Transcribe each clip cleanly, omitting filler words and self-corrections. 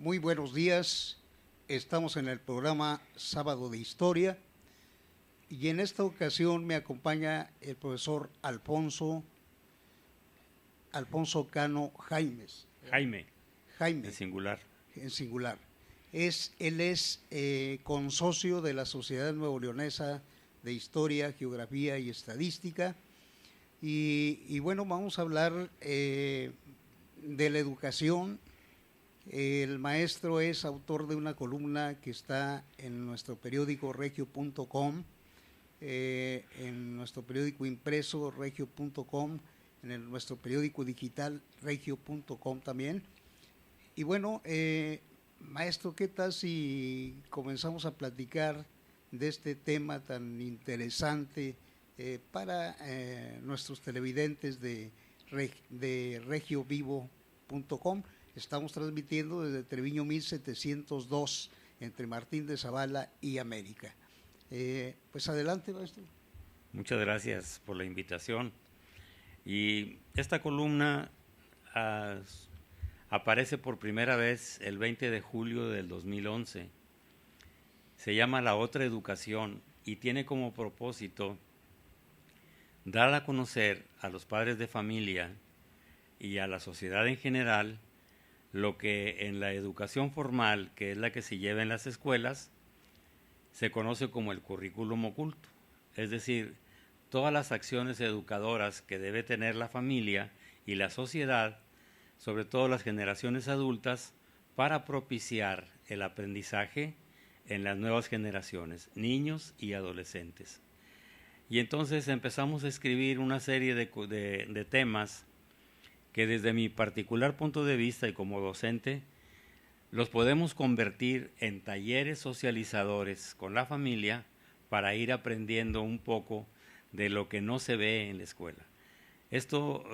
Muy buenos días. Estamos en el programa Sábado de Historia y en esta ocasión me acompaña el profesor Alfonso Cano Jaimes. Jaime, Jaime, en singular. en singular. Él es consocio de la Sociedad Nuevo Leonesa de Historia, Geografía y Estadística. Y bueno, vamos a hablar de la educación. El maestro es autor de una columna que está en nuestro periódico regio.com, en nuestro periódico impreso regio.com, en nuestro periódico digital regio.com también. Y bueno, maestro, ¿qué tal si comenzamos a platicar de este tema tan interesante para nuestros televidentes de regiovivo.com? Estamos transmitiendo desde Treviño 1702, entre Martín de Zavala y América. Pues adelante, maestro. Muchas gracias por la invitación. Y esta columna aparece por primera vez el 20 de julio del 2011. Se llama La Otra Educación y tiene como propósito dar a conocer a los padres de familia y a la sociedad en general lo que en la educación formal, que es la que se lleva en las escuelas, se conoce como el currículum oculto. Es decir, todas las acciones educadoras que debe tener la familia y la sociedad, sobre todo las generaciones adultas, para propiciar el aprendizaje en las nuevas generaciones, niños y adolescentes. Y entonces empezamos a escribir una serie de temas que desde mi particular punto de vista y como docente, los podemos convertir en talleres socializadores con la familia para ir aprendiendo un poco de lo que no se ve en la escuela. Esto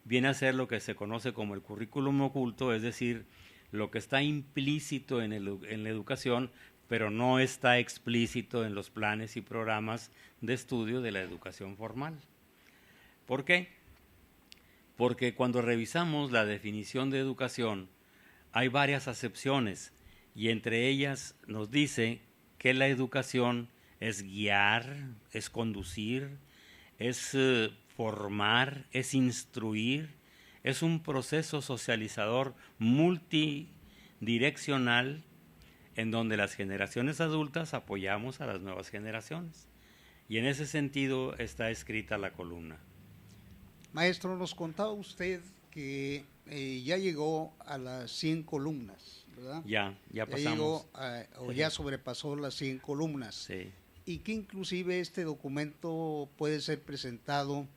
viene a ser lo que se conoce como el currículum oculto, es decir, lo que está implícito en la educación, pero no está explícito en los planes y programas de estudio de la educación formal. ¿Por qué? Porque cuando revisamos la definición de educación, hay varias acepciones y entre ellas nos dice que la educación es guiar, es conducir, es formar, es instruir, es un proceso socializador multidireccional en donde las generaciones adultas apoyamos a las nuevas generaciones. Y en ese sentido está escrita la columna. Maestro, nos contaba usted que ya llegó a las 100 columnas, ¿verdad? Ya pasamos. Llegó ya sobrepasó las 100 columnas. Sí. Y que inclusive este documento puede ser presentado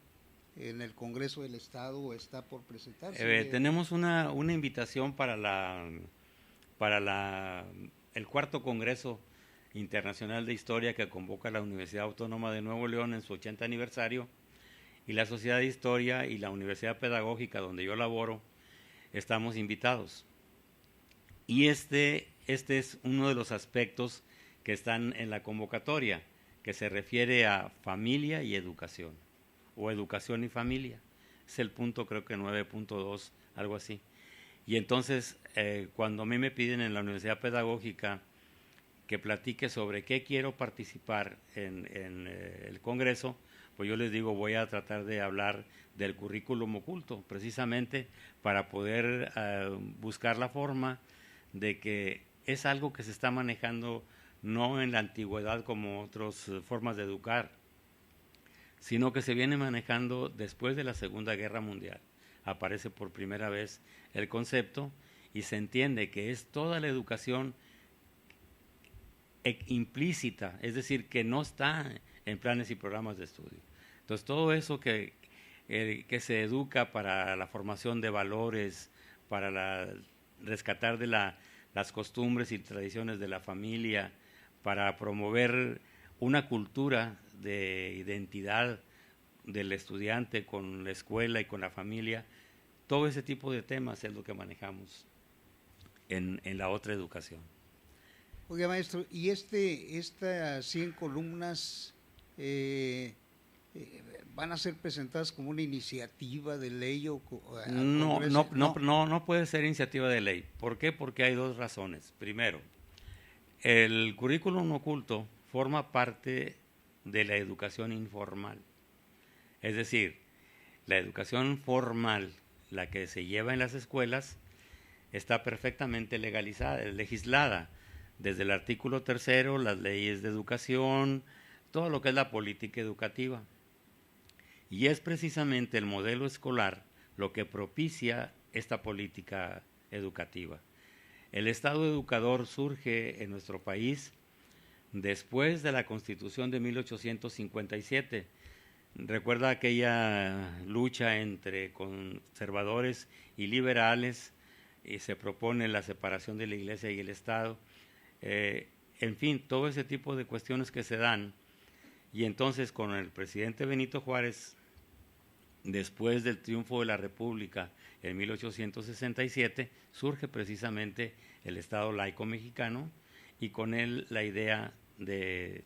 en el Congreso del Estado o está por presentarse. Tenemos una invitación para el cuarto Congreso Internacional de Historia que convoca la Universidad Autónoma de Nuevo León en su 80 aniversario. Y la Sociedad de Historia y la Universidad Pedagógica, donde yo laboro, estamos invitados. Y este es uno de los aspectos que están en la convocatoria, que se refiere a familia y educación, o educación y familia. Es el punto, creo que 9.2, algo así. Y entonces, cuando a mí me piden en la Universidad Pedagógica que platique sobre qué quiero participar en el Congreso, pues yo les digo, voy a tratar de hablar del currículum oculto, precisamente para poder buscar la forma de que es algo que se está manejando no en la antigüedad como otras formas de educar, sino que se viene manejando después de la Segunda Guerra Mundial. Aparece por primera vez el concepto y se entiende que es toda la educación implícita, es decir, que no está en planes y programas de estudio. Entonces, todo eso que se educa para la formación de valores, para rescatar de las costumbres y tradiciones de la familia, para promover una cultura de identidad del estudiante con la escuela y con la familia, todo ese tipo de temas es lo que manejamos en la otra educación. Oiga, maestro, y estas 100 columnas van a ser presentadas como una iniciativa de ley o no puede ser iniciativa de ley. ¿Por qué? Porque hay dos razones. Primero, el currículum oculto forma parte de la educación informal. Es decir, la educación formal, la que se lleva en las escuelas, está perfectamente legalizada, legislada, desde el artículo 3, las leyes de educación, todo lo que es la política educativa. Y es precisamente el modelo escolar lo que propicia esta política educativa. El Estado educador surge en nuestro país después de la Constitución de 1857. Recuerda aquella lucha entre conservadores y liberales, y se propone la separación de la Iglesia y el Estado. En fin, todo ese tipo de cuestiones que se dan. Y entonces con el presidente Benito Juárez, después del triunfo de la República en 1867, surge precisamente el Estado laico mexicano y con él la idea de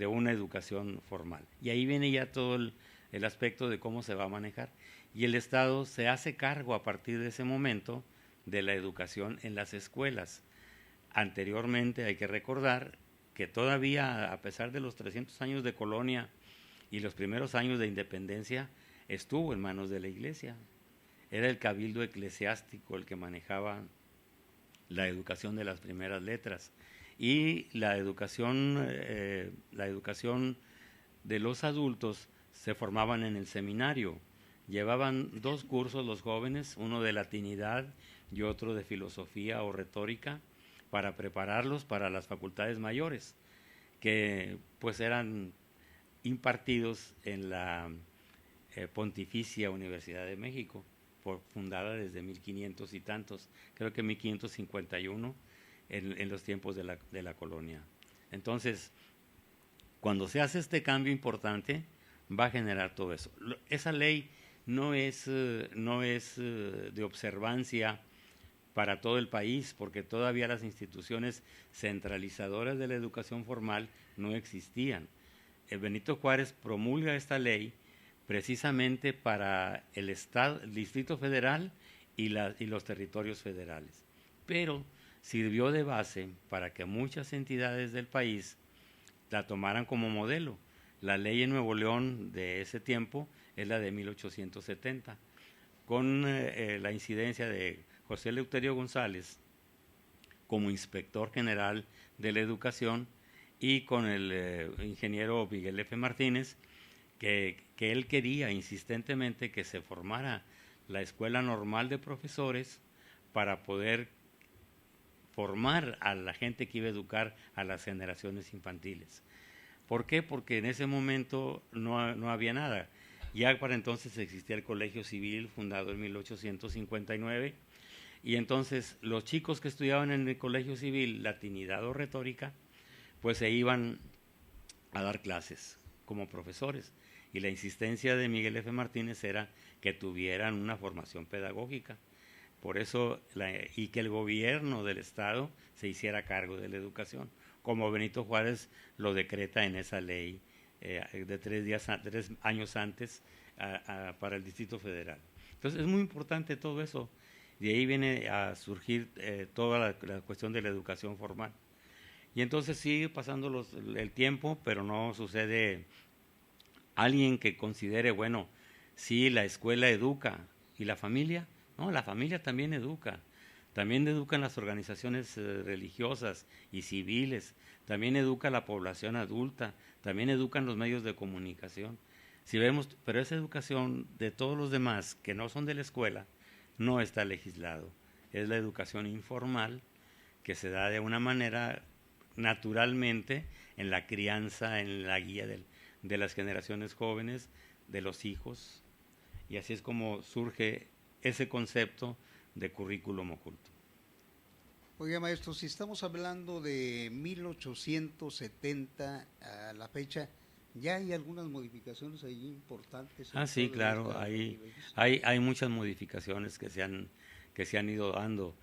una educación formal. Y ahí viene ya todo el aspecto de cómo se va a manejar. Y el Estado se hace cargo a partir de ese momento de la educación en las escuelas. Anteriormente hay que recordar que todavía, a pesar de los 300 años de colonia y los primeros años de independencia, estuvo en manos de la Iglesia. Era el cabildo eclesiástico el que manejaba la educación de las primeras letras. Y la educación de los adultos se formaban en el seminario. Llevaban 2 cursos los jóvenes, uno de latinidad y otro de filosofía o retórica, para prepararlos para las facultades mayores, que pues eran impartidos en la Pontificia Universidad de México, fundada desde 1500 y tantos, creo que 1551, en los tiempos de la colonia. Entonces, cuando se hace este cambio importante, va a generar todo eso. Esa ley no es de observancia para todo el país, porque todavía las instituciones centralizadoras de la educación formal no existían. Benito Juárez promulga esta ley precisamente para el Estado, el Distrito Federal y los territorios federales. Pero sirvió de base para que muchas entidades del país la tomaran como modelo. La ley en Nuevo León de ese tiempo es la de 1870, con la incidencia de José Eleuterio González como inspector general de la educación y con el ingeniero Miguel F. Martínez, que él quería insistentemente que se formara la Escuela Normal de Profesores para poder formar a la gente que iba a educar a las generaciones infantiles. ¿Por qué? Porque en ese momento no había nada. Ya para entonces existía el Colegio Civil, fundado en 1859, y entonces los chicos que estudiaban en el Colegio Civil latinidad o retórica, pues se iban a dar clases como profesores. Y la insistencia de Miguel F. Martínez era que tuvieran una formación pedagógica. Por eso, y que el gobierno del Estado se hiciera cargo de la educación, como Benito Juárez lo decreta en esa ley de 3 años antes para el Distrito Federal. Entonces es muy importante todo eso. De ahí viene a surgir toda la cuestión de la educación formal. Y entonces sigue pasando el tiempo, pero no sucede alguien que considere, bueno, sí, la escuela educa, ¿y la familia? No, la familia también educa. También educan las organizaciones religiosas y civiles, también educa la población adulta, también educan los medios de comunicación. Si vemos, pero esa educación de todos los demás que no son de la escuela no está legislado. Es la educación informal que se da de una manera naturalmente en la crianza, en la guía de las generaciones jóvenes, de los hijos, y así es como surge ese concepto de currículum oculto. Oiga, maestro, si estamos hablando de 1870 a la fecha, ¿ya hay algunas modificaciones ahí importantes? Sí, claro, hay muchas modificaciones que se han ido dando.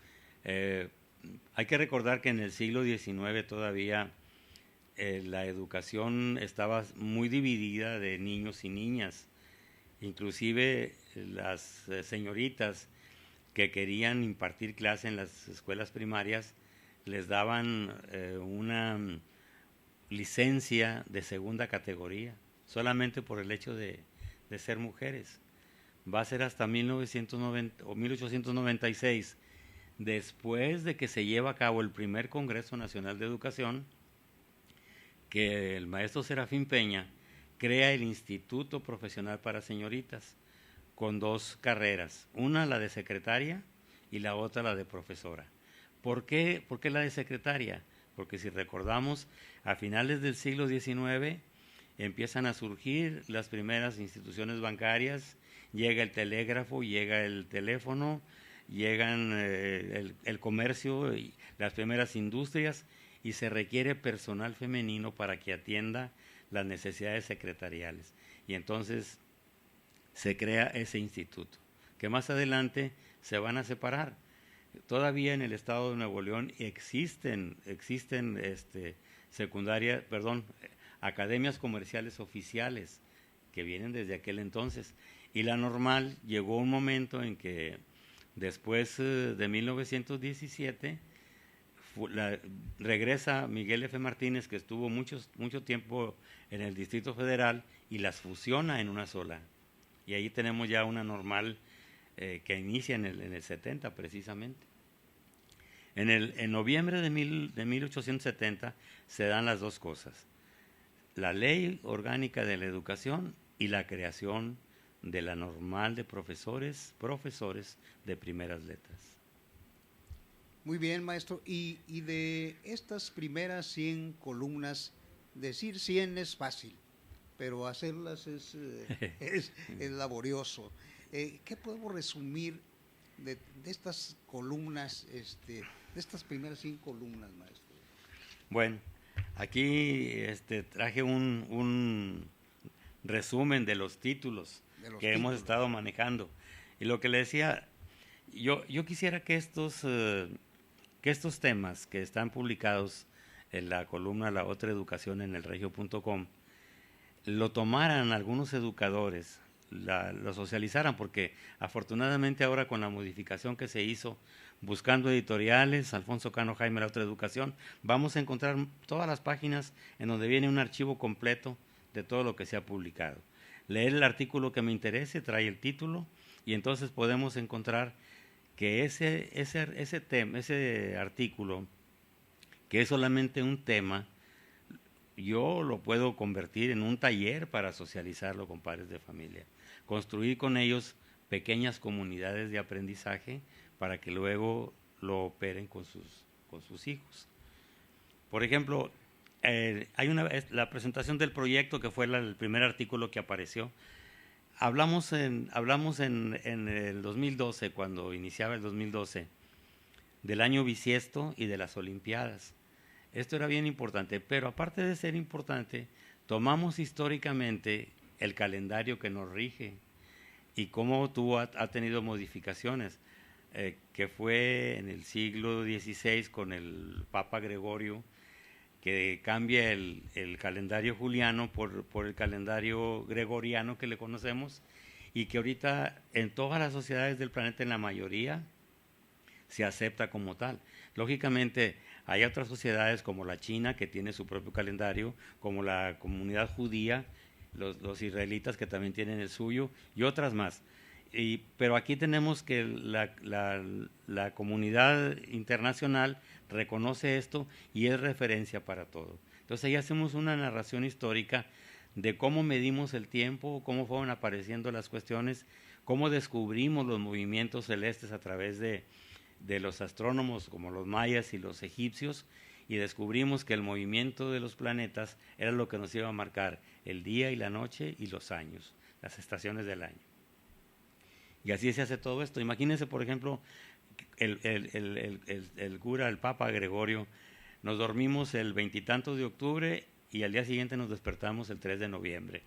Hay que recordar que en el siglo XIX todavía la educación estaba muy dividida de niños y niñas. Inclusive las señoritas que querían impartir clase en las escuelas primarias les daban una licencia de segunda categoría, solamente por el hecho de ser mujeres. Va a ser hasta 1990 o 1896, después de que se lleva a cabo el primer Congreso Nacional de Educación, que el maestro Serafín Peña crea el Instituto Profesional para Señoritas, con 2 carreras, una la de secretaria y la otra la de profesora. ¿Por qué la de secretaria? Porque si recordamos, a finales del siglo XIX empiezan a surgir las primeras instituciones bancarias, llega el telégrafo, llega el teléfono, llegan el comercio y las primeras industrias, y se requiere personal femenino para que atienda las necesidades secretariales. Y entonces se crea ese instituto, que más adelante se van a separar. Todavía en el estado de Nuevo León existen academias comerciales oficiales que vienen desde aquel entonces. Y la normal llegó un momento en que después de 1917 regresa Miguel F. Martínez, que estuvo mucho tiempo en el Distrito Federal, y las fusiona en una sola. Y ahí tenemos ya una normal que inicia en el 70 precisamente. En noviembre de 1870 se dan las 2 cosas: la Ley Orgánica de la Educación y la creación de la normal de profesores de primeras letras. Muy bien, maestro. Y de estas primeras 100 columnas, decir 100 es fácil, pero hacerlas es laborioso. ¿Qué podemos resumir de estas columnas, de estas primeras 100 columnas, maestro? Bueno, aquí traje un resumen de los títulos que hemos estado manejando. Y lo que le decía, yo quisiera que estos temas que están publicados en la columna La Otra Educación en elregio.com lo tomaran algunos educadores, lo socializaran, porque afortunadamente ahora con la modificación que se hizo, buscando editoriales, Alfonso Cano Jaime, La Otra Educación, vamos a encontrar todas las páginas en donde viene un archivo completo de todo lo que se ha publicado. Leer el artículo que me interese, trae el título, y entonces podemos encontrar que ese artículo, que es solamente un tema, yo lo puedo convertir en un taller para socializarlo con padres de familia, construir con ellos pequeñas comunidades de aprendizaje para que luego lo operen con sus hijos. Por ejemplo, la presentación del proyecto, que fue el primer artículo que apareció. Hablamos en el 2012, cuando iniciaba el 2012, del año bisiesto y de las Olimpiadas. Esto era bien importante, pero aparte de ser importante, tomamos históricamente el calendario que nos rige y cómo ha tenido modificaciones, que fue en el siglo XVI con el Papa Gregorio, que cambia el calendario juliano por el calendario gregoriano que le conocemos, y que ahorita en todas las sociedades del planeta, en la mayoría, se acepta como tal. Lógicamente, hay otras sociedades como la China, que tiene su propio calendario, como la comunidad judía, los israelitas, que también tienen el suyo, y otras más. Pero aquí tenemos que la comunidad internacional reconoce esto y es referencia para todo. Entonces ahí hacemos una narración histórica de cómo medimos el tiempo, cómo fueron apareciendo las cuestiones, cómo descubrimos los movimientos celestes a través de los astrónomos como los mayas y los egipcios, y descubrimos que el movimiento de los planetas era lo que nos iba a marcar el día y la noche y los años, las estaciones del año. Y así se hace todo esto. Imagínense, por ejemplo, el cura, el Papa Gregorio, nos dormimos el 20 y tantos de octubre y al día siguiente nos despertamos el 3 de noviembre,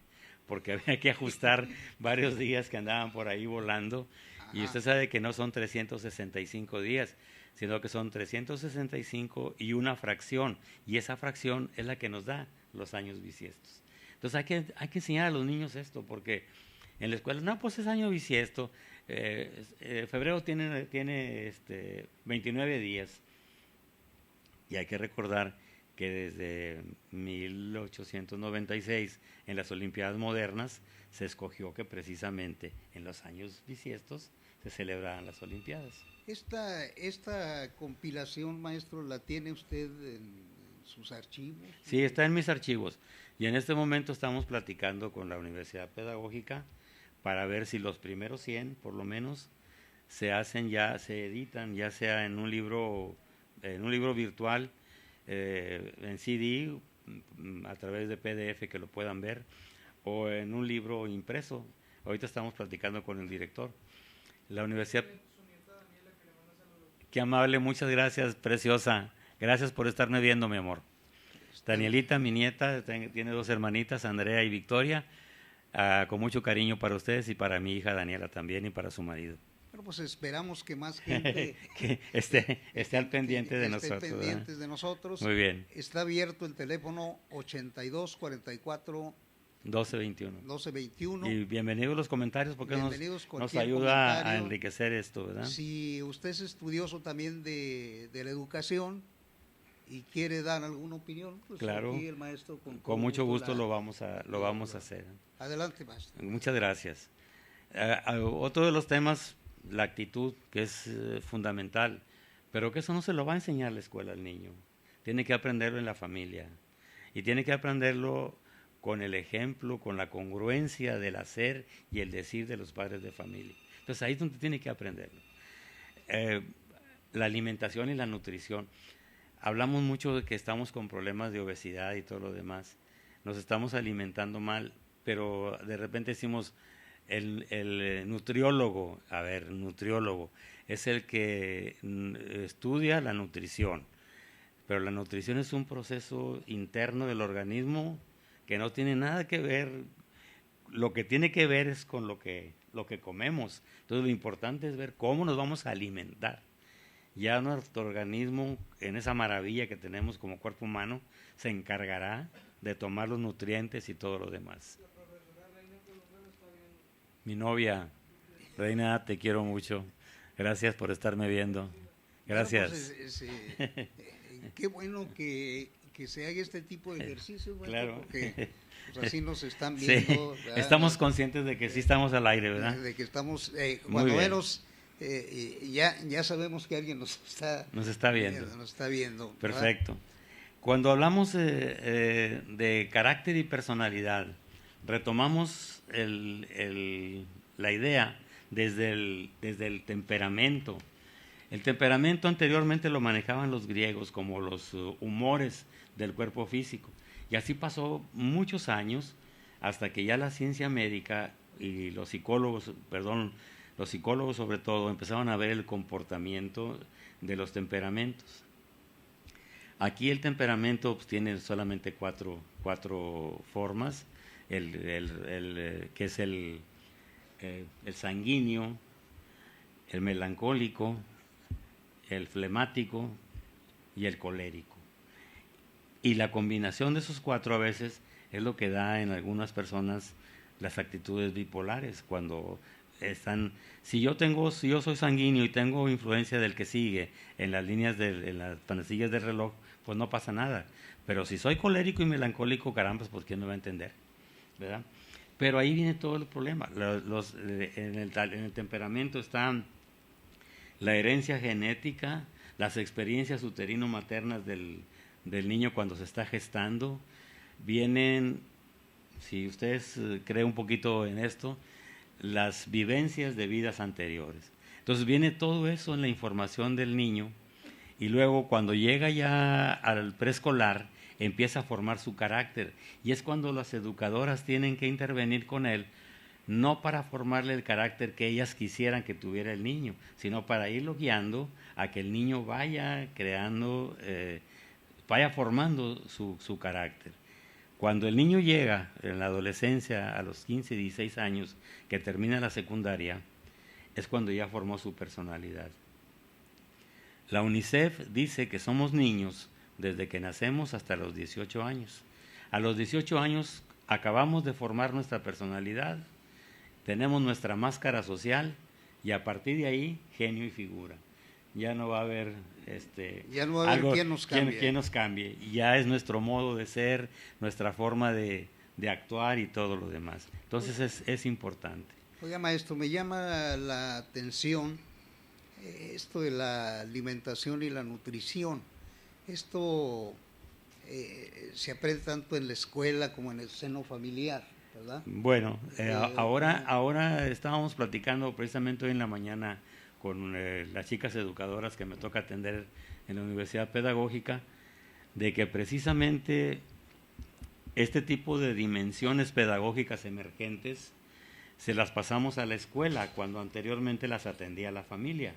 porque había que ajustar varios días que andaban por ahí volando. Y usted sabe que no son 365 días, sino que son 365 y una fracción, y esa fracción es la que nos da los años bisiestos. Entonces hay que enseñar a los niños esto, porque en la escuela. No, pues es año bisiesto. Febrero tiene 29 días. Y hay que recordar que desde 1896, en las Olimpiadas modernas, se escogió que precisamente en los años bisiestos se celebraran las Olimpiadas. Esta compilación, maestro, ¿la tiene usted en sus archivos? Sí, está en mis archivos. Y en este momento estamos platicando con la Universidad Pedagógica para ver si los primeros 100, por lo menos, se editan, ya sea en un libro virtual, en CD, a través de PDF que lo puedan ver, o en un libro impreso. Ahorita estamos platicando con el director. La universidad... Qué amable, muchas gracias, preciosa. Gracias por estarme viendo, mi amor. Danielita, mi nieta, tiene 2 hermanitas, Andrea y Victoria, con mucho cariño para ustedes y para mi hija Daniela también y para su marido. Bueno, pues esperamos que más gente que esté al pendiente de nosotros. Estén pendientes de nosotros. Muy bien. Está abierto el teléfono 8244 1221. Y bienvenidos los comentarios porque nos ayuda a enriquecer esto, ¿verdad? Si usted es estudioso también de la educación y quiere dar alguna opinión, pues claro, aquí el maestro con mucho gusto lo vamos a hacer. Adelante, maestro. Muchas gracias. Otro de los temas, la actitud, que es fundamental, pero que eso no se lo va a enseñar la escuela al niño. Tiene que aprenderlo en la familia y tiene que aprenderlo con el ejemplo, con la congruencia del hacer y el decir de los padres de familia. Entonces ahí es donde tiene que aprenderlo. La alimentación y la nutrición. Hablamos mucho de que estamos con problemas de obesidad y todo lo demás. Nos estamos alimentando mal, pero de repente decimos, el nutriólogo, nutriólogo, es el que estudia la nutrición, pero la nutrición es un proceso interno del organismo que no tiene nada que ver, lo que tiene que ver es con lo que comemos. Entonces lo importante es ver cómo nos vamos a alimentar. Ya nuestro organismo, en esa maravilla que tenemos como cuerpo humano, se encargará de tomar los nutrientes y todo lo demás. Mi novia, Reina, te quiero mucho. Gracias por estarme viendo. Gracias. Bueno, pues, qué bueno que se haga este tipo de ejercicio, claro, porque pues, así nos están viendo. Sí, estamos conscientes de que sí estamos al aire, ¿verdad? De que estamos, cuando menos, ya sabemos que alguien nos está viendo. Perfecto. ¿Verdad? Cuando hablamos de carácter y personalidad, retomamos la idea desde el temperamento. El temperamento anteriormente lo manejaban los griegos como los humores del cuerpo físico. Y así pasó muchos años hasta que ya la ciencia médica y los psicólogos sobre todo, empezaron a ver el comportamiento de los temperamentos. Aquí el temperamento pues, tiene solamente cuatro formas, que es el sanguíneo, el melancólico, el flemático y el colérico. Y la combinación de esos 4 a veces es lo que da en algunas personas las actitudes bipolares, cuando están, si yo soy sanguíneo y tengo influencia del que sigue en las líneas en las manecillas del reloj, pues no pasa nada. Pero si soy colérico y melancólico, caramba, pues ¿quién me va a entender? ¿Verdad? Pero ahí viene todo el problema. En el temperamento está la herencia genética, las experiencias uterino-maternas del niño cuando se está gestando. Vienen, si ustedes creen un poquito en esto, las vivencias de vidas anteriores. Entonces viene todo eso en la información del niño y luego cuando llega ya al preescolar empieza a formar su carácter y es cuando las educadoras tienen que intervenir con él, no para formarle el carácter que ellas quisieran que tuviera el niño, sino para irlo guiando a que el niño vaya creando, vaya formando su carácter. Cuando el niño llega en la adolescencia a los 15, 16 años, que termina la secundaria, es cuando ya formó su personalidad. La UNICEF dice que somos niños desde que nacemos hasta los 18 años. A los 18 años acabamos de formar nuestra personalidad tenemos nuestra máscara social y a partir de ahí, genio y figura. Ya no va a haber ya no va a haber quién nos cambie. Ya es nuestro modo de ser, nuestra forma de actuar y todo lo demás. Entonces es importante. Oiga, maestro, me llama la atención esto de la alimentación y la nutrición. Esto se aprende tanto en la escuela como en el seno familiar, ¿verdad? Bueno, ahora estábamos platicando precisamente hoy en la mañana con las chicas educadoras que me toca atender en la Universidad Pedagógica, de que precisamente este tipo de dimensiones pedagógicas emergentes se las pasamos a la escuela cuando anteriormente las atendía la familia.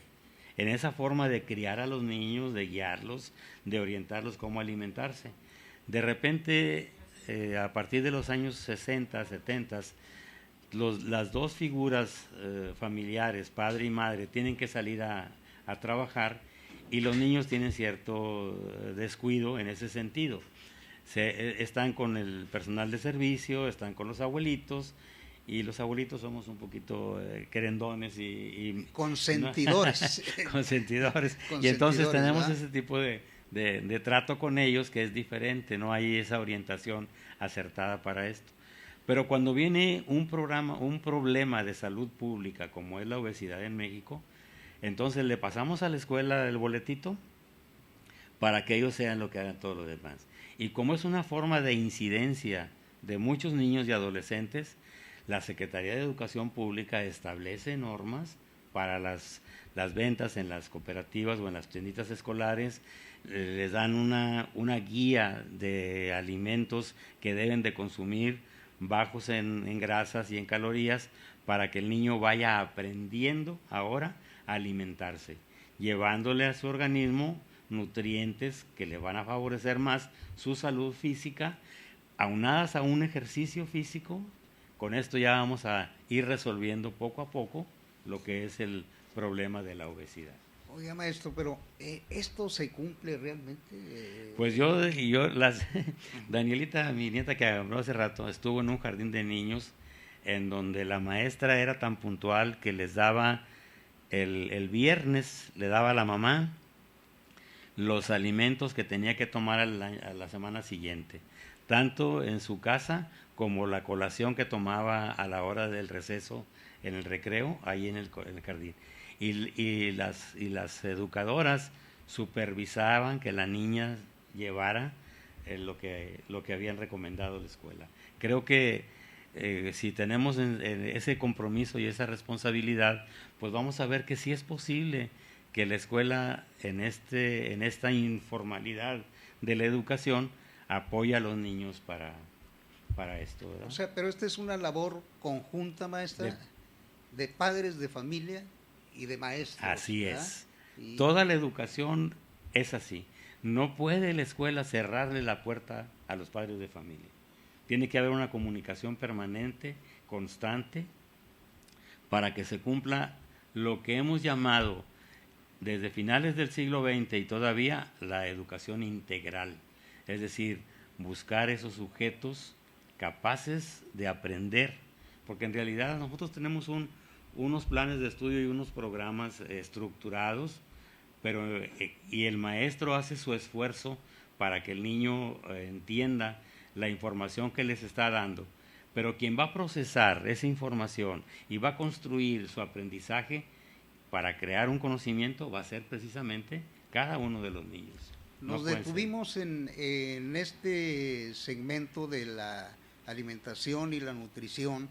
En esa forma de criar a los niños, de guiarlos, de orientarlos cómo alimentarse. De repente, a partir de los años 60, 70, las dos figuras familiares, padre y madre, tienen que salir a trabajar y los niños tienen cierto descuido en ese sentido. Están con el personal de servicio, están con los abuelitos, y los abuelitos somos un poquito querendones y consentidores. consentidores. Y entonces tenemos, ¿verdad?, ese tipo de trato con ellos que es diferente, no hay esa orientación acertada para esto. Pero cuando viene un problema de salud pública como es la obesidad en México, entonces le pasamos a la escuela el boletito para que ellos sean lo que hagan todos los demás. Y como es una forma de incidencia de muchos niños y adolescentes, la Secretaría de Educación Pública establece normas para las ventas en las cooperativas o en las tienditas escolares, les dan una guía de alimentos que deben de consumir bajos en grasas y en calorías para que el niño vaya aprendiendo ahora a alimentarse, llevándole a su organismo nutrientes que le van a favorecer más su salud física, aunadas a un ejercicio físico. Con esto ya vamos a ir resolviendo poco a poco lo que es el problema de la obesidad. Oiga, maestro, pero ¿esto se cumple realmente? Pues Danielita, mi nieta que habló hace rato, estuvo en un jardín de niños en donde la maestra era tan puntual que les daba el viernes, le daba a la mamá los alimentos que tenía que tomar a la semana siguiente, tanto en su casa como la colación que tomaba a la hora del receso en el recreo, ahí en el jardín. Y las educadoras supervisaban que la niña llevara lo que habían recomendado la escuela. Creo que si tenemos en ese compromiso y esa responsabilidad, pues vamos a ver que sí es posible que la escuela en esta informalidad de la educación apoye a los niños para esto, ¿verdad? O sea, pero esta es una labor conjunta, maestra, de padres de familia y de maestros. Así, ¿verdad? Es. Toda la educación es así. No puede la escuela cerrarle la puerta a los padres de familia. Tiene que haber una comunicación permanente, constante, para que se cumpla lo que hemos llamado desde finales del siglo XX y todavía la educación integral. Es decir, buscar esos sujetos capaces de aprender, porque en realidad nosotros tenemos unos planes de estudio y unos programas estructurados, pero y el maestro hace su esfuerzo para que el niño entienda la información que les está dando, pero quien va a procesar esa información y va a construir su aprendizaje para crear un conocimiento va a ser precisamente cada uno de los niños. Nos detuvimos en este segmento de la alimentación y la nutrición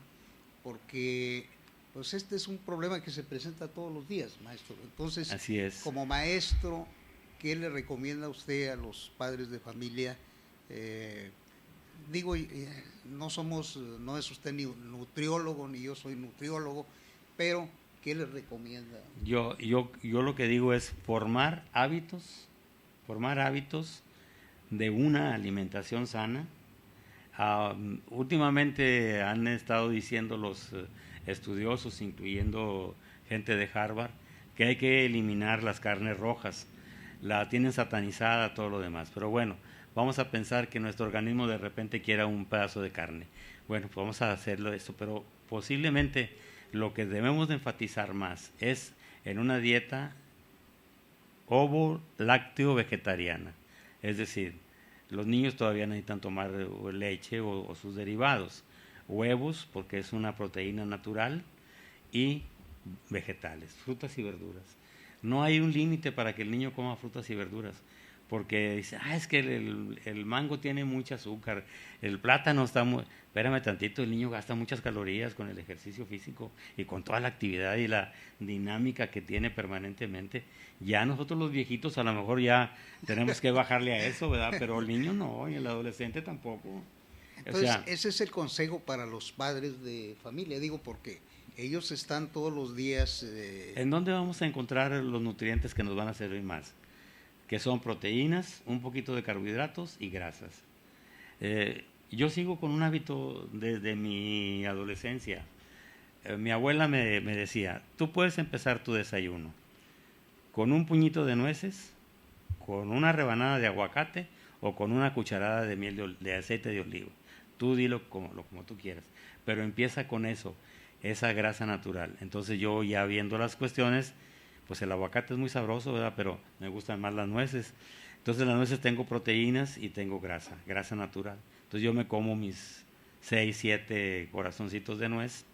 porque pues este es un problema que se presenta todos los días, maestro. Entonces, así es. Como maestro, ¿qué le recomienda a usted a los padres de familia? No es usted ni nutriólogo ni yo soy nutriólogo, pero ¿qué le recomienda? Yo lo que digo es formar hábitos de una alimentación sana. Últimamente han estado diciendo los estudiosos, incluyendo gente de Harvard, que hay que eliminar las carnes rojas. La tienen satanizada, todo lo demás. Pero bueno, vamos a pensar que nuestro organismo de repente quiera un pedazo de carne. Bueno, pues vamos a hacerlo esto, pero posiblemente lo que debemos de enfatizar más es en una dieta ovo-lácteo-vegetariana. Es decir, los niños todavía necesitan tomar leche o sus derivados, huevos, porque es una proteína natural, y vegetales, frutas y verduras. No hay un límite para que el niño coma frutas y verduras, porque dice, es que el mango tiene mucho azúcar, el plátano está muy... Espérame tantito, el niño gasta muchas calorías con el ejercicio físico y con toda la actividad y la dinámica que tiene permanentemente. Ya nosotros los viejitos a lo mejor ya tenemos que bajarle a eso, ¿verdad? Pero el niño no, y el adolescente tampoco. Entonces, ese es el consejo para los padres de familia, digo, porque ellos están todos los días... ¿En dónde vamos a encontrar los nutrientes que nos van a servir más? Que son proteínas, un poquito de carbohidratos y grasas. Yo sigo con un hábito desde mi adolescencia. Mi abuela me decía, tú puedes empezar tu desayuno con un puñito de nueces, con una rebanada de aguacate o con una cucharada de miel de aceite de oliva. Tú dilo como tú quieras, pero empieza con eso, esa grasa natural. Entonces yo ya viendo las cuestiones, pues el aguacate es muy sabroso, ¿verdad? Pero me gustan más las nueces. Entonces las nueces tengo proteínas y tengo grasa natural. Entonces yo me como mis 6, 7 corazoncitos de nuez.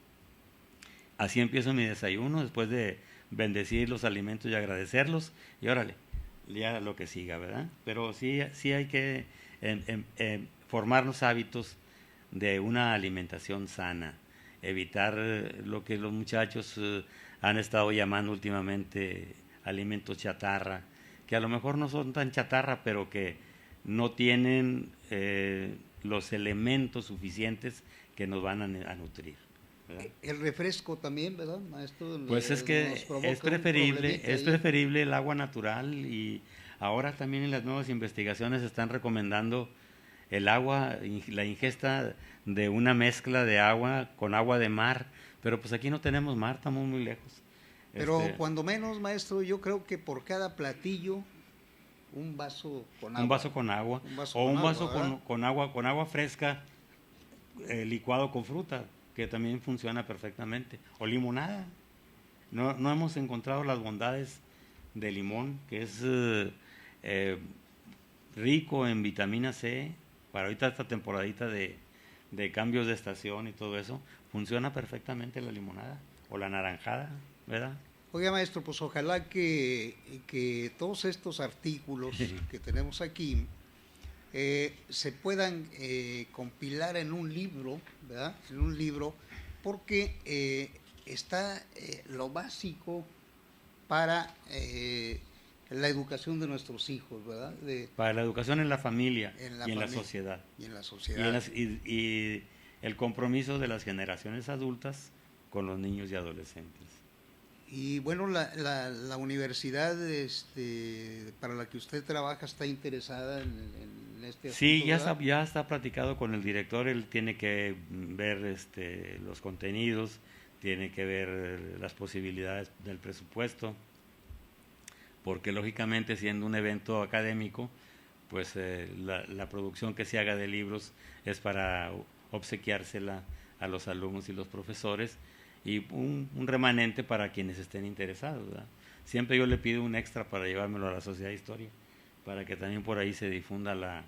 Así empiezo mi desayuno, después de bendecir los alimentos y agradecerlos. Y órale, ya lo que siga, ¿verdad? Pero sí hay que formar los hábitos de una alimentación sana. Evitar lo que los muchachos han estado llamando últimamente alimentos chatarra, que a lo mejor no son tan chatarra, pero que no tienen los elementos suficientes que nos van a nutrir, ¿verdad? El refresco también, ¿verdad, maestro? Pues es que es preferible el agua natural, y ahora también en las nuevas investigaciones están recomendando el agua, la ingesta de una mezcla de agua con agua de mar, pero pues aquí no tenemos mar, estamos muy lejos. Pero cuando menos, maestro, yo creo que por cada platillo un vaso con agua. Un vaso con agua. O un vaso con agua fresca, licuado con fruta, que también funciona perfectamente. O limonada. No hemos encontrado las bondades del limón, que es rico en vitamina C. Para ahorita esta temporadita de cambios de estación y todo eso, funciona perfectamente la limonada o la naranjada, ¿verdad? Oiga, maestro, pues ojalá que todos estos artículos que tenemos aquí se puedan compilar en un libro, ¿verdad? En un libro, porque está lo básico para la educación de nuestros hijos, ¿verdad? Para la educación en la familia y en la sociedad. Y en la sociedad. Y el compromiso de las generaciones adultas con los niños y adolescentes. Y bueno, la universidad para la que usted trabaja está interesada en este asunto. Sí, ya está platicado con el director. Él tiene que ver los contenidos, tiene que ver las posibilidades del presupuesto, porque lógicamente siendo un evento académico, pues la producción que se haga de libros es para obsequiársela a los alumnos y los profesores, y un remanente para quienes estén interesados, ¿verdad? Siempre yo le pido un extra para llevármelo a la Sociedad de Historia, para que también por ahí se difunda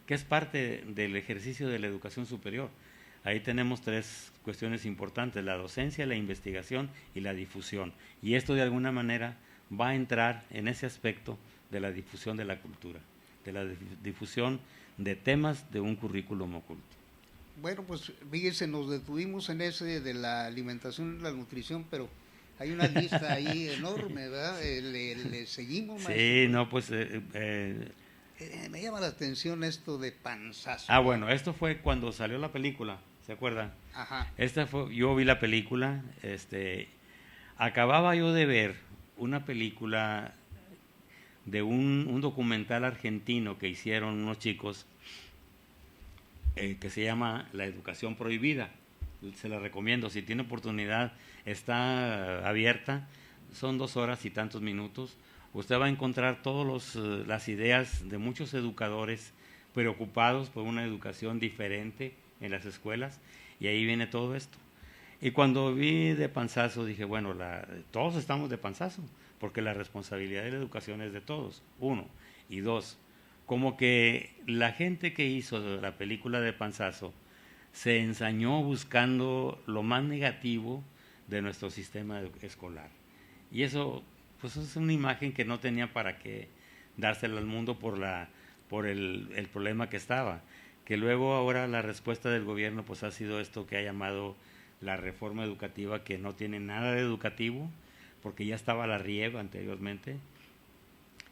que es parte del ejercicio de la educación superior. Ahí tenemos 3 cuestiones importantes: la docencia, la investigación y la difusión. Y esto de alguna manera va a entrar en ese aspecto de la difusión de la cultura, de la difusión de temas de un currículum oculto. Bueno, pues fíjense, nos detuvimos en ese de la alimentación y la nutrición, pero hay una lista ahí enorme, ¿verdad? Le seguimos, maestro. Sí, no, pues... me llama la atención esto de panzazo. Bueno, esto fue cuando salió la película, ¿se acuerdan? Ajá. Yo vi la película, acababa yo de ver una película de un documental argentino que hicieron unos chicos, que se llama La Educación Prohibida. Se la recomiendo, si tiene oportunidad, está abierta, son 2 horas y tantos minutos. Usted va a encontrar todas las ideas de muchos educadores preocupados por una educación diferente en las escuelas, y ahí viene todo esto. Y cuando vi de panzazo dije, bueno, todos estamos de panzazo, porque la responsabilidad de la educación es de todos, uno. Y dos, como que la gente que hizo la película de panzazo se ensañó buscando lo más negativo de nuestro sistema escolar. Y eso, pues es una imagen que no tenía para qué dársela al mundo por el problema que estaba. Que luego ahora la respuesta del gobierno pues ha sido esto que ha llamado la reforma educativa, que no tiene nada de educativo, porque ya estaba la RIEB anteriormente,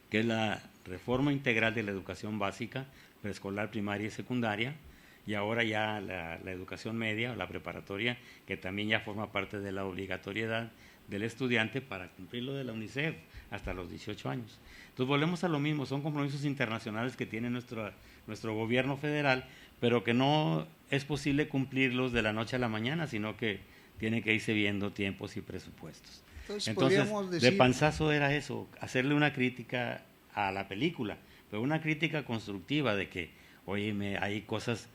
que es la reforma integral de la educación básica, preescolar, primaria y secundaria, y ahora ya la educación media o la preparatoria, que también ya forma parte de la obligatoriedad del estudiante para cumplir lo de la UNICEF hasta los 18 años. Entonces volvemos a lo mismo, son compromisos internacionales que tiene nuestro gobierno federal, pero que no es posible cumplirlos de la noche a la mañana, sino que tiene que irse viendo tiempos y presupuestos. Entonces de panzazo era eso, hacerle una crítica a la película, pero una crítica constructiva de que, oye, hay cosas,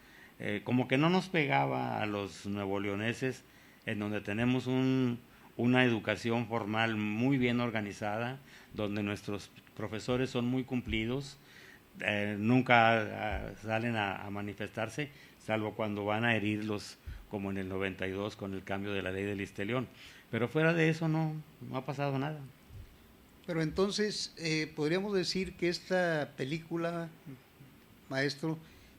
como que no nos pegaba a los nuevoleoneses, en donde tenemos una educación formal muy bien organizada, donde nuestros profesores son muy cumplidos, nunca salen a manifestarse, salvo cuando van a herirlos, como en el 92 con el cambio de la ley del Listelión. Pero fuera de eso no ha pasado nada. Pero entonces, podríamos decir que esta película, maestro,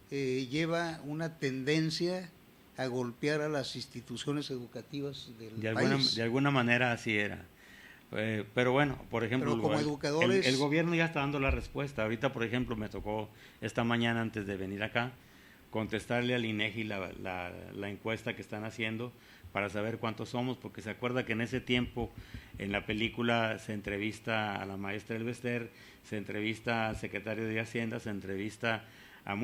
lleva una tendencia a golpear a las instituciones educativas del país. De alguna manera así era. Pero bueno, por ejemplo, pero como educadores, el gobierno ya está dando la respuesta. Ahorita, por ejemplo, me tocó esta mañana antes de venir acá contestarle al INEGI la encuesta que están haciendo para saber cuántos somos, porque se acuerda que en ese tiempo en la película se entrevista a la maestra Elvester, se entrevista al secretario de Hacienda, se entrevista a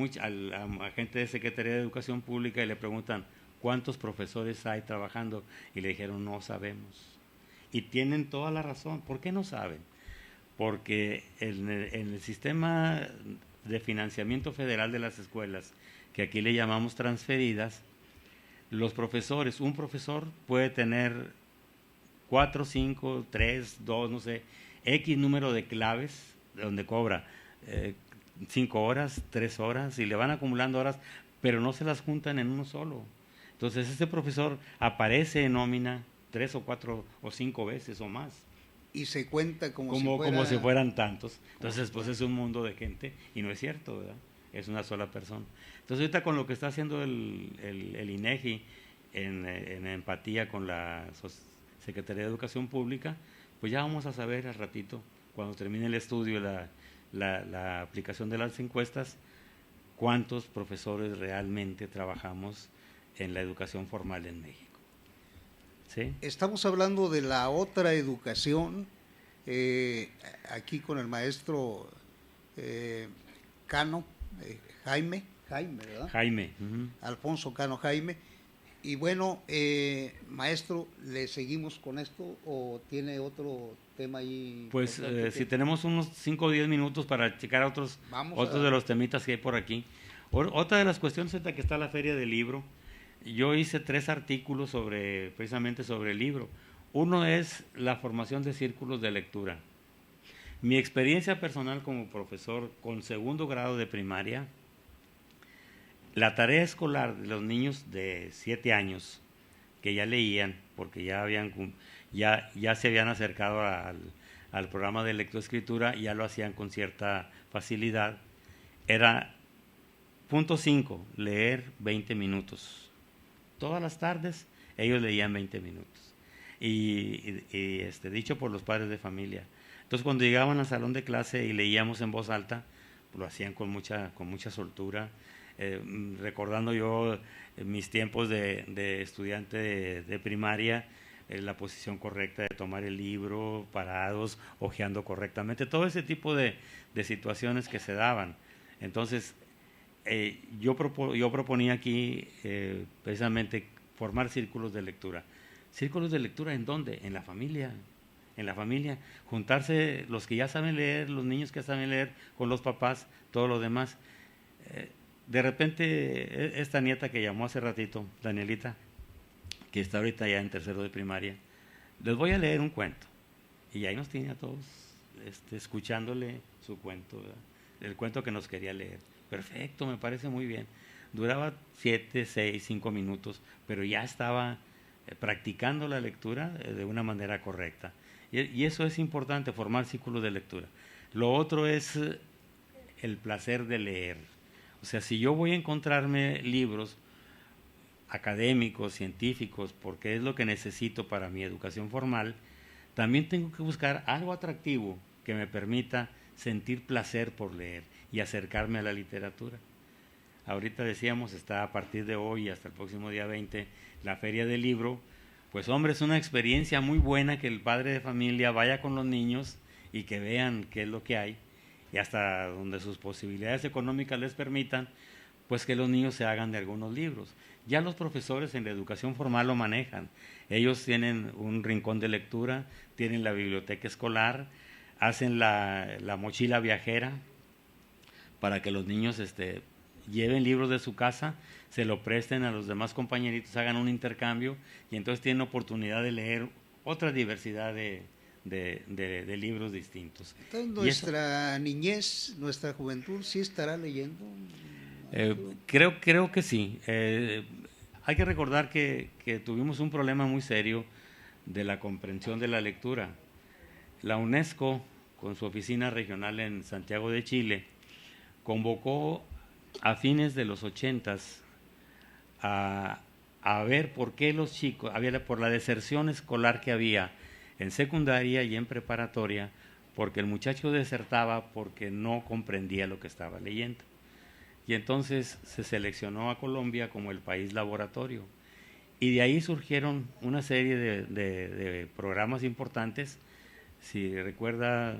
gente de Secretaría de Educación Pública y le preguntan cuántos profesores hay trabajando y le dijeron no sabemos. Y tienen toda la razón. ¿Por qué no saben? Porque en el sistema de financiamiento federal de las escuelas, que aquí le llamamos transferidas, los profesores, un profesor puede tener 4, 5, 3, 2, no sé, X número de claves donde cobra 5 horas, 3 horas y le van acumulando horas, pero no se las juntan en uno solo. Entonces ese profesor aparece en nómina 3 o 4 o 5 veces o más. Y se cuenta como si fueran tantos. Entonces pues es un mundo de gente y no es cierto, ¿verdad? Es una sola persona. Entonces ahorita con lo que está haciendo el INEGI en empatía con la Secretaría de Educación Pública, pues ya vamos a saber al ratito, cuando termine el estudio, la aplicación de las encuestas, cuántos profesores realmente trabajamos en la educación formal en México. ¿Sí? Estamos hablando de la otra educación, aquí con el maestro Cano, Jaime, ¿verdad? Jaime. Alfonso Cano Jaime. Y bueno, maestro, ¿le seguimos con esto o tiene otro tema ahí? Pues si tenemos unos 5 o 10 minutos para checar otros de los temitas que hay por aquí. Otra de las cuestiones es que está la Feria del Libro. Yo hice 3 artículos precisamente sobre el libro. Uno es la formación de círculos de lectura. Mi experiencia personal como profesor con 2º grado de primaria, la tarea escolar de los niños de 7 años que ya leían, porque ya se habían acercado al programa de lectoescritura, ya lo hacían con cierta facilidad, era punto 5, leer 20 minutos. Todas las tardes ellos leían 20 minutos. Y dicho por los padres de familia. Entonces cuando llegaban al salón de clase y leíamos en voz alta, lo hacían con mucha soltura, recordando yo mis tiempos de estudiante de primaria, la posición correcta de tomar el libro, parados, hojeando correctamente, todo ese tipo de situaciones que se daban. Entonces yo proponía aquí precisamente formar círculos de lectura. ¿Círculos de lectura en dónde? En la familia. En la familia, juntarse los que ya saben leer, los niños que saben leer, con los papás, todo lo demás. De repente, esta nieta que llamó hace ratito, Danielita, que está ahorita ya en tercero de primaria, les voy a leer un cuento. Y ahí nos tiene a todos escuchándole su cuento, ¿verdad? El cuento que nos quería leer. Perfecto, me parece muy bien. Duraba 7, 6, 5 minutos, pero ya estaba practicando la lectura de una manera correcta. Y eso es importante, formar círculos de lectura. Lo otro es el placer de leer. O sea, si yo voy a encontrarme libros académicos, científicos, porque es lo que necesito para mi educación formal, también tengo que buscar algo atractivo que me permita sentir placer por leer y acercarme a la literatura. Ahorita decíamos, está a partir de hoy hasta el próximo día 20 la Feria del Libro. Pues hombre, es una experiencia muy buena que el padre de familia vaya con los niños y que vean qué es lo que hay, y hasta donde sus posibilidades económicas les permitan, pues que los niños se hagan de algunos libros. Ya los profesores en la educación formal lo manejan. Ellos tienen un rincón de lectura, tienen la biblioteca escolar, hacen la mochila viajera para que los niños lleven libros de su casa, se lo presten a los demás compañeritos, hagan un intercambio y entonces tienen oportunidad de leer otra diversidad de libros distintos. Entonces, nuestra niñez, nuestra juventud, ¿sí estará leyendo? Creo que sí. Hay que recordar que tuvimos un problema muy serio de la comprensión de la lectura. La UNESCO, con su oficina regional en Santiago de Chile, convocó a fines de los 80s a ver por qué los chicos, por la deserción escolar que había en secundaria y en preparatoria, porque el muchacho desertaba porque no comprendía lo que estaba leyendo. Y entonces se seleccionó a Colombia como el país laboratorio. Y de ahí surgieron una serie de programas importantes. Si recuerda,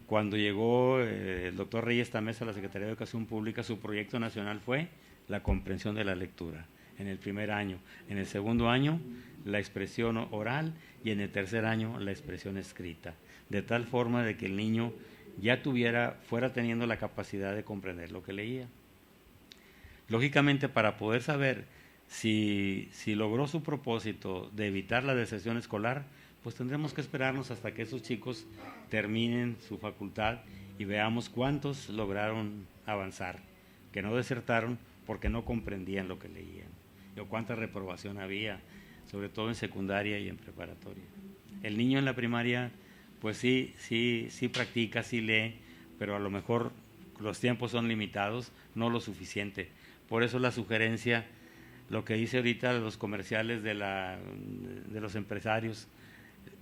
cuando llegó el doctor Reyes Tamés a la Secretaría de Educación Pública, su proyecto nacional fue la comprensión de la lectura en el primer año. En el segundo año, la expresión oral, y en el tercer año, la expresión escrita. De tal forma de que el niño ya fuera teniendo la capacidad de comprender lo que leía. Lógicamente, para poder saber si logró su propósito de evitar la deserción escolar, pues tendremos que esperarnos hasta que esos chicos terminen su facultad y veamos cuántos lograron avanzar, que no desertaron porque no comprendían lo que leían, o cuánta reprobación había, sobre todo en secundaria y en preparatoria. El niño en la primaria, pues sí practica, sí lee, pero a lo mejor los tiempos son limitados, no lo suficiente. Por eso la sugerencia, lo que dice ahorita los comerciales de los empresarios,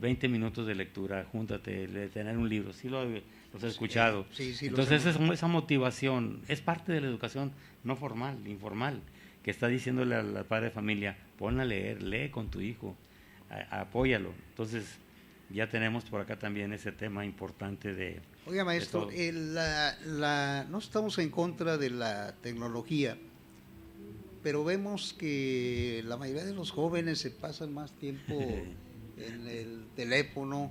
20 minutos de lectura, júntate, de tener un libro, sí los he escuchado. Sí, entonces esa motivación es parte de la educación no formal, informal, que está diciéndole al padre de familia, ponla a leer, lee con tu hijo, apóyalo. Entonces ya tenemos por acá también ese tema importante de... Oiga, maestro, no estamos en contra de la tecnología, pero vemos que la mayoría de los jóvenes se pasan más tiempo en el teléfono.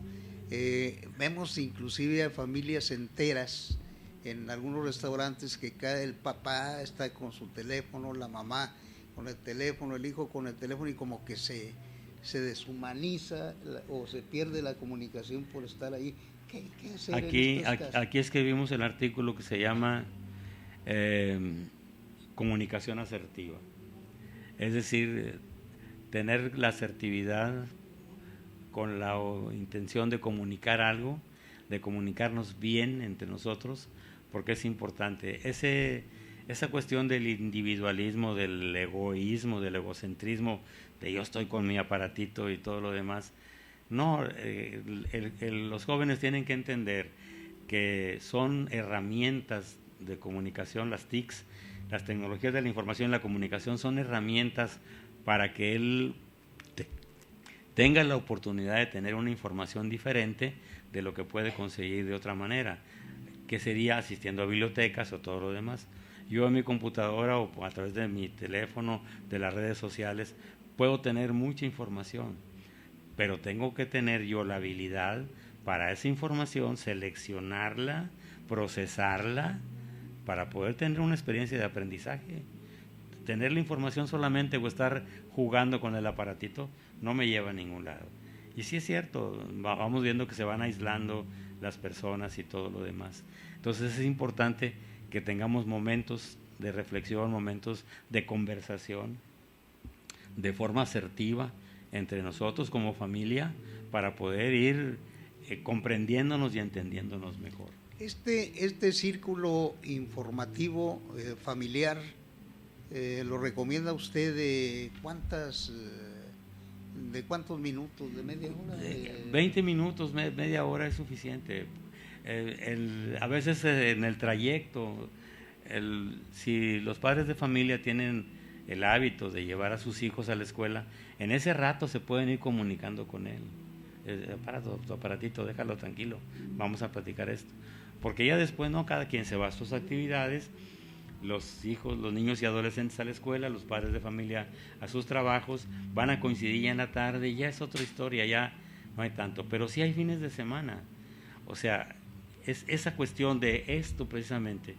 Vemos inclusive a familias enteras en algunos restaurantes que el papá está con su teléfono, la mamá con el teléfono, el hijo con el teléfono, y como que se deshumaniza o se pierde la comunicación por estar ahí. ¿Qué hacer aquí escribimos el artículo que se llama comunicación asertiva. Es decir, tener la asertividad con la intención de comunicar algo, de comunicarnos bien entre nosotros, porque es importante. Esa cuestión del individualismo, del egoísmo, del egocentrismo, de yo estoy con mi aparatito y todo lo demás. No, los jóvenes tienen que entender que son herramientas de comunicación, las TICs, las tecnologías de la información y la comunicación son herramientas para que él tenga la oportunidad de tener una información diferente de lo que puede conseguir de otra manera, que sería asistiendo a bibliotecas o todo lo demás. Yo en mi computadora o a través de mi teléfono, de las redes sociales, puedo tener mucha información, pero tengo que tener yo la habilidad para esa información, seleccionarla, procesarla, para poder tener una experiencia de aprendizaje. tener la información solamente o estar jugando con el aparatito no me lleva a ningún lado. Y sí es cierto, vamos viendo que se van aislando las personas y todo lo demás. Entonces es importante que tengamos momentos de reflexión, momentos de conversación, de forma asertiva entre nosotros como familia, para poder ir comprendiéndonos y entendiéndonos mejor. Este círculo informativo familiar, ¿lo recomienda usted de cuántos minutos? ¿De media hora? 20 minutos, media hora es suficiente. A veces en el trayecto, si los padres de familia tienen el hábito de llevar a sus hijos a la escuela, en ese rato se pueden ir comunicando con él. Para tu aparatito, déjalo tranquilo, vamos a platicar esto. Porque ya después, no, cada quien se va a sus actividades, los hijos, los niños y adolescentes a la escuela, los padres de familia a sus trabajos, van a coincidir ya en la tarde, ya es otra historia, ya no hay tanto. Pero sí hay fines de semana. O sea, es esa cuestión de esto precisamente.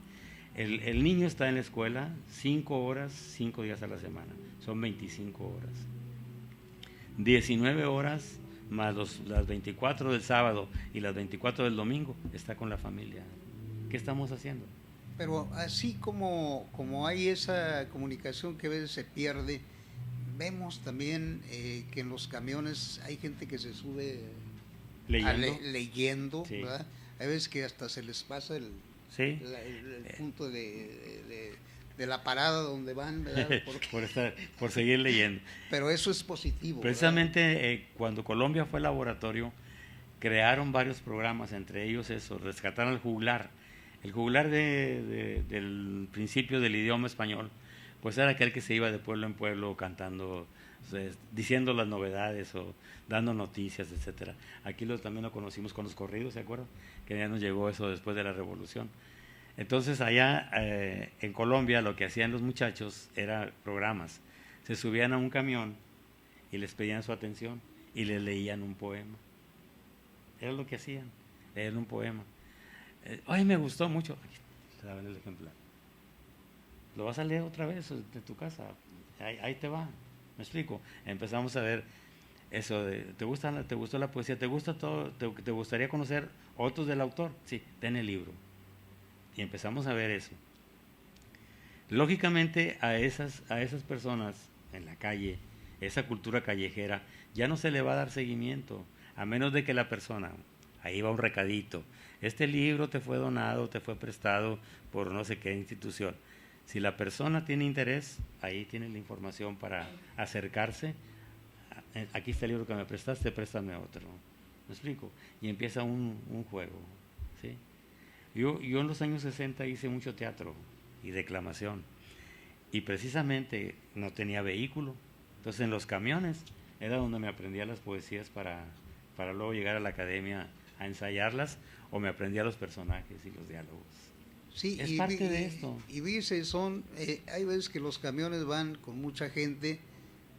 El niño está en la escuela 5 horas, 5 días a la semana, son 25 horas. 19 horas más las 24 del sábado y las 24 del domingo está con la familia. ¿Qué estamos haciendo? Pero así como hay esa comunicación que a veces se pierde, vemos también que en los camiones hay gente que se sube leyendo, sí. ¿verdad? Hay veces que hasta se les pasa el punto de la parada donde van, ¿verdad? por seguir leyendo. Pero eso es positivo. Precisamente cuando Colombia fue laboratorio, crearon varios programas, entre ellos eso, rescatar al juglar. El juglar del principio del idioma español, pues era aquel que se iba de pueblo en pueblo cantando, diciendo las novedades o dando noticias, etcétera. Aquí también lo conocimos con los corridos, ¿se acuerdan? Que ya nos llegó eso después de la revolución. Entonces allá en Colombia lo que hacían los muchachos era programas. Se subían a un camión y les pedían su atención y les leían un poema. Era lo que hacían, leían un poema. Ay, me gustó mucho. Aquí te daban el ejemplar. Lo vas a leer otra vez de tu casa. Ahí te va. ¿Me explico? Empezamos a ver eso de, ¿te gustó la poesía? ¿Te gusta todo? ¿Te gustaría conocer otros del autor? Sí, ten el libro. Y empezamos a ver eso. Lógicamente a esas personas en la calle, esa cultura callejera, ya no se le va a dar seguimiento, a menos de que la persona, ahí va un recadito, este libro te fue donado, te fue prestado por no sé qué institución. Si la persona tiene interés, ahí tiene la información para acercarse. Aquí está el libro que me prestaste, préstame otro. ¿Me explico? Y empieza un juego, ¿sí? Yo en los años 60 hice mucho teatro y declamación, y precisamente no tenía vehículo, entonces en los camiones era donde me aprendía las poesías para luego llegar a la academia a ensayarlas, o me aprendía los personajes y los diálogos. Sí, es parte de esto. Y dice, hay veces que los camiones van con mucha gente,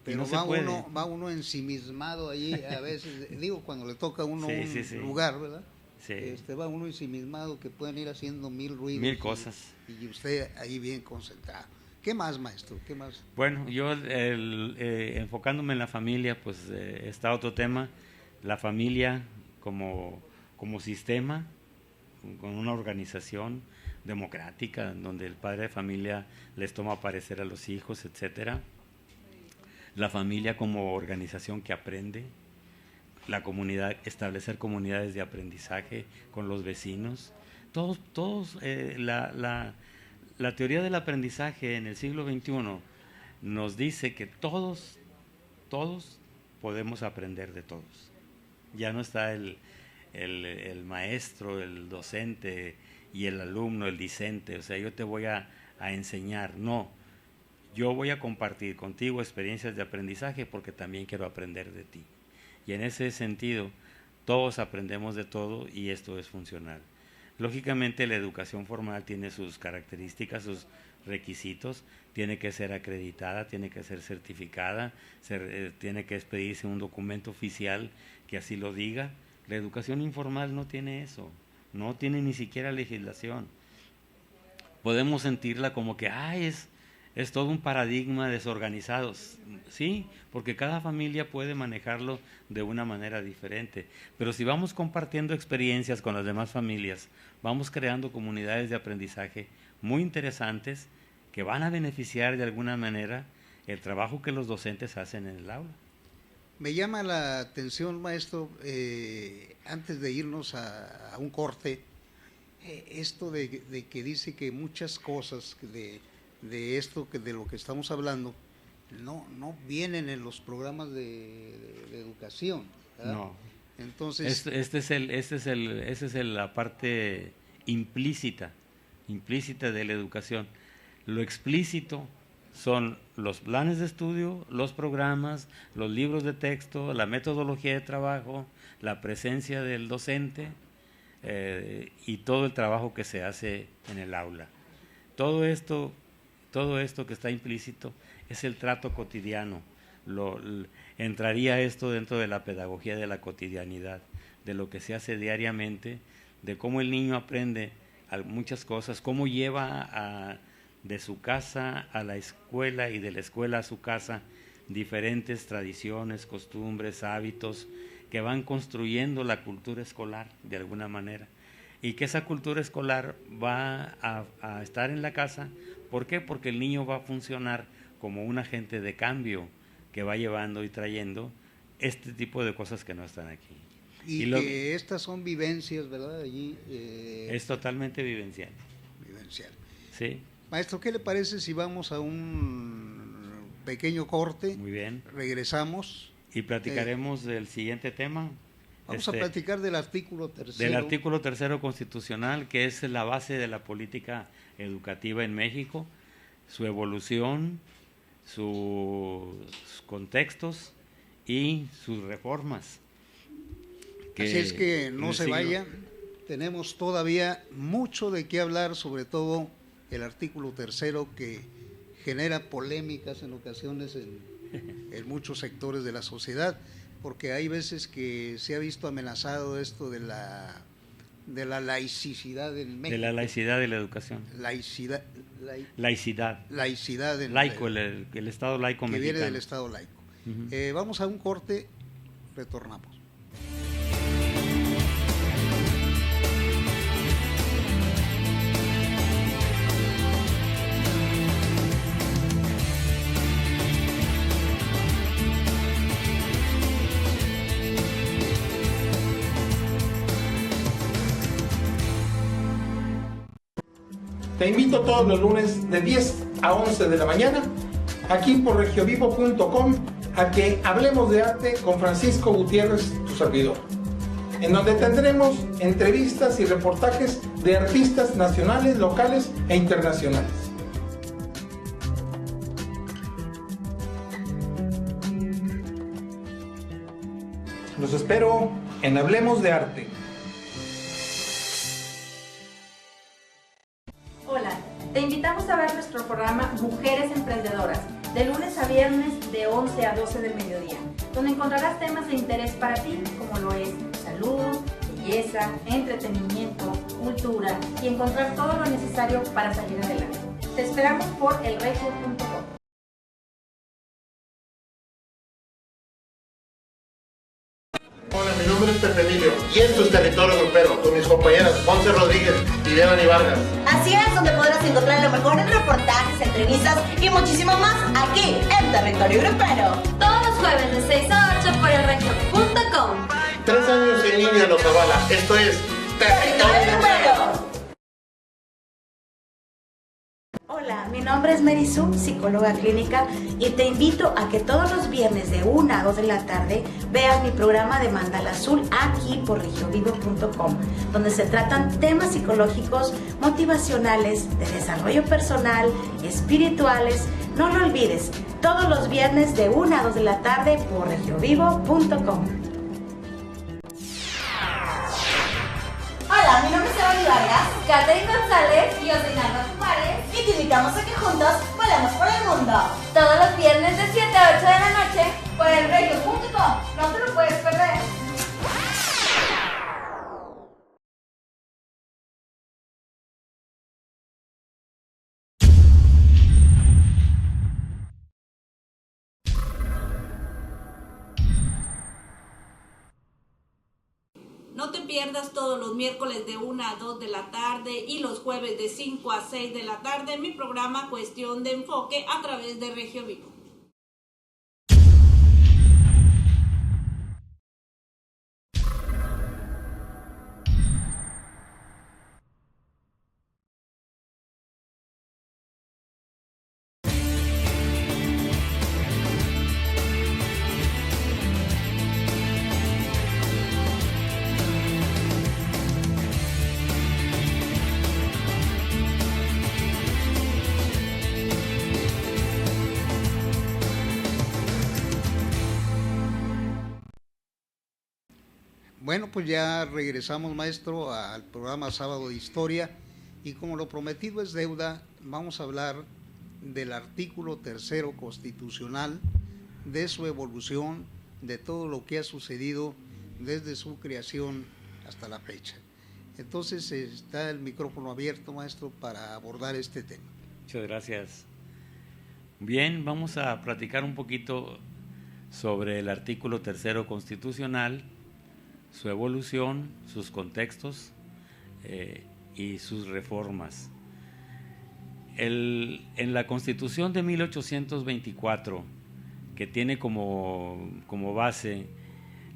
pero no va uno ensimismado allí, a veces, digo, cuando le toca a uno sí. lugar, ¿verdad? Sí. Va uno ensimismado, que pueden ir haciendo 1000 ruidos. 1000 cosas. Y usted ahí bien concentrado. ¿Qué más, maestro? ¿Qué más? Bueno, yo enfocándome en la familia, pues está otro tema, la familia como sistema, con una organización democrática, donde el padre de familia les toma parecer a los hijos, etcétera. La familia como organización que aprende, la comunidad, establecer comunidades de aprendizaje con los vecinos. Todos la teoría del aprendizaje en el siglo XXI nos dice que todos podemos aprender de todos. Ya no está el maestro, el docente y el alumno, el discente. O sea, yo te voy a enseñar. No, yo voy a compartir contigo experiencias de aprendizaje porque también quiero aprender de ti. Y en ese sentido, todos aprendemos de todo y esto es funcional. Lógicamente, la educación formal tiene sus características, sus requisitos, tiene que ser acreditada, tiene que ser certificada, tiene que expedirse un documento oficial que así lo diga. La educación informal no tiene eso, no tiene ni siquiera legislación. Podemos sentirla como que es todo un paradigma desorganizado, sí, porque cada familia puede manejarlo de una manera diferente, pero si vamos compartiendo experiencias con las demás familias, vamos creando comunidades de aprendizaje muy interesantes que van a beneficiar de alguna manera el trabajo que los docentes hacen en el aula. Me llama la atención, maestro, antes de irnos a un corte, esto de que dice que muchas cosas de esto, de lo que estamos hablando, no vienen en los programas de educación, ¿verdad? No. Entonces, esa es la parte implícita de la educación. Lo explícito son los planes de estudio, los programas, los libros de texto, la metodología de trabajo, la presencia del docente y todo el trabajo que se hace en el aula. Todo esto que está implícito es el trato cotidiano. Entraría esto dentro de la pedagogía de la cotidianidad, de lo que se hace diariamente, de cómo el niño aprende muchas cosas, cómo lleva de su casa a la escuela y de la escuela a su casa diferentes tradiciones, costumbres, hábitos que van construyendo la cultura escolar de alguna manera, y que esa cultura escolar va a estar en la casa. ¿Por qué? Porque el niño va a funcionar como un agente de cambio que va llevando y trayendo este tipo de cosas que no están aquí. Y que estas son vivencias, ¿verdad? Allí es totalmente vivencial. Vivencial. Sí. Maestro, ¿qué le parece si vamos a un pequeño corte? Muy bien. Regresamos. Y platicaremos del siguiente tema. Vamos a platicar del artículo 3. Del artículo 3 constitucional, que es la base de la política educativa en México, su evolución, sus contextos y sus reformas. Así es que no se vaya, tenemos todavía mucho de qué hablar, sobre todo el artículo 3 que genera polémicas en ocasiones en muchos sectores de la sociedad, porque hay veces que se ha visto amenazado esto de la laicidad en México. De la laicidad de la educación. Laicidad. Laicidad. Laico, el Estado laico que mexicano. Viene del Estado laico. Vamos a un corte, retornamos. Te invito todos los lunes de 10 a 11 de la mañana, aquí por regiovivo.com, a que hablemos de arte con Francisco Gutiérrez, tu servidor, en donde tendremos entrevistas y reportajes de artistas nacionales, locales e internacionales. Los espero en Hablemos de Arte. Hola, te invitamos a ver nuestro programa Mujeres Emprendedoras, de lunes a viernes de 11 a 12 del mediodía, donde encontrarás temas de interés para ti, como lo es salud, belleza, entretenimiento, cultura y encontrar todo lo necesario para salir adelante. Te esperamos por elregio.com. Hola, mi nombre es Pepe Emilio y esto es Territorio Grupero con mis compañeras Ponce Rodríguez y Devani Vargas. Así es, donde podrás encontrar lo mejor en reportajes, entrevistas y muchísimo más aquí en Territorio Grupero. Todos los jueves de 6 a 8 por elregio.com. 3 años en línea nos avala. Esto es Territorio Grupero. Hola, mi nombre es Mary Sue, psicóloga clínica, y te invito a que todos los viernes de 1 a 2 de la tarde veas mi programa de Mandala Azul aquí por regiovivo.com, donde se tratan temas psicológicos, motivacionales, de desarrollo personal, espirituales. No lo olvides, todos los viernes de 1 a 2 de la tarde por regiovivo.com. Hola, mi nombre es Devani Vargas. Catherine González y yo soy Narda Juárez. Y te invitamos a que juntos volemos por el mundo. Todos los viernes de 7 a 8 de la noche por elregio.com. No te lo puedes perder. pierdas todos los miércoles de 1 a 2 de la tarde y los jueves de 5 a 6 de la tarde mi programa Cuestión de Enfoque a través de Regio Vivo. Bueno, pues ya regresamos, maestro, al programa Sábado de Historia, y como lo prometido es deuda, vamos a hablar del artículo 3º constitucional, de su evolución, de todo lo que ha sucedido desde su creación hasta la fecha. Entonces está el micrófono abierto, maestro, para abordar este tema. Muchas gracias. Bien, vamos a platicar un poquito sobre el artículo 3º constitucional, su evolución, sus contextos y sus reformas. En la Constitución de 1824, que tiene como base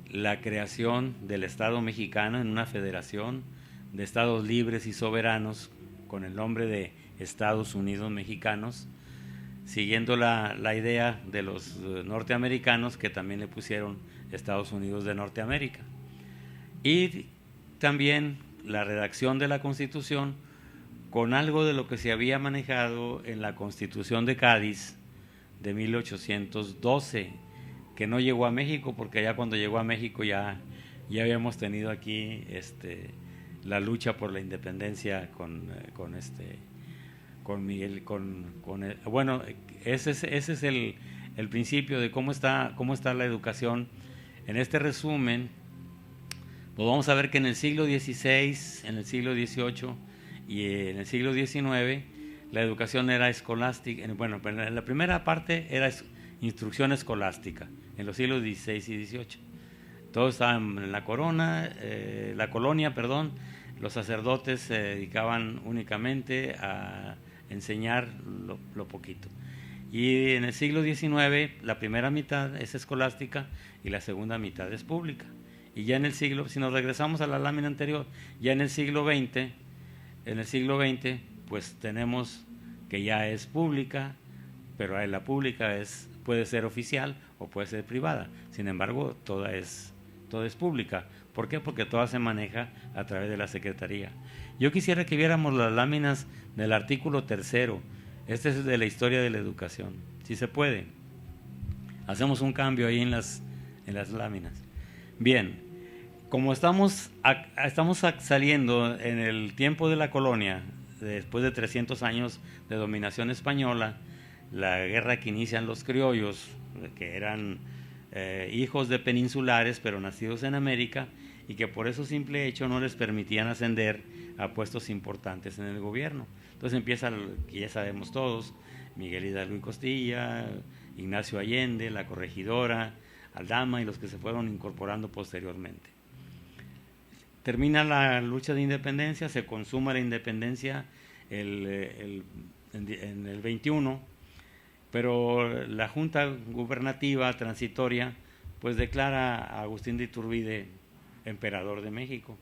la creación del Estado mexicano en una federación de estados libres y soberanos con el nombre de Estados Unidos Mexicanos, siguiendo la idea de los norteamericanos, que también le pusieron Estados Unidos de Norteamérica. Y también la redacción de la Constitución con algo de lo que se había manejado en la Constitución de Cádiz de 1812, que no llegó a México, porque ya cuando llegó a México ya habíamos tenido aquí la lucha por la independencia con Miguel, bueno, ese es el principio de cómo está la educación. En este resumen, pues vamos a ver que en el siglo XVI, en el siglo XVIII y en el siglo XIX la educación era escolástica. Bueno, en la primera parte era instrucción escolástica, en los siglos XVI y XVIII. Todos estaban en la colonia, los sacerdotes se dedicaban únicamente a enseñar lo poquito. Y en el siglo XIX la primera mitad es escolástica y la segunda mitad es pública. Y ya en el siglo, si nos regresamos a la lámina anterior, ya en el siglo XX, pues tenemos que ya es pública, pero la pública puede ser oficial o puede ser privada. Sin embargo, toda es pública. ¿Por qué? Porque toda se maneja a través de la Secretaría. Yo quisiera que viéramos las láminas del artículo 3º. Este es de la historia de la educación. Si se puede, hacemos un cambio ahí en las láminas. Bien, como estamos saliendo en el tiempo de la colonia, después de 300 años de dominación española, la guerra que inician los criollos, que eran hijos de peninsulares pero nacidos en América, y que por eso simple hecho no les permitían ascender a puestos importantes en el gobierno. Entonces empieza, que ya sabemos todos, Miguel Hidalgo y Costilla, Ignacio Allende, la corregidora, Aldama y los que se fueron incorporando posteriormente. Termina la lucha de independencia, se consuma la independencia en el 21, pero la Junta Gubernativa Transitoria pues declara a Agustín de Iturbide emperador de México.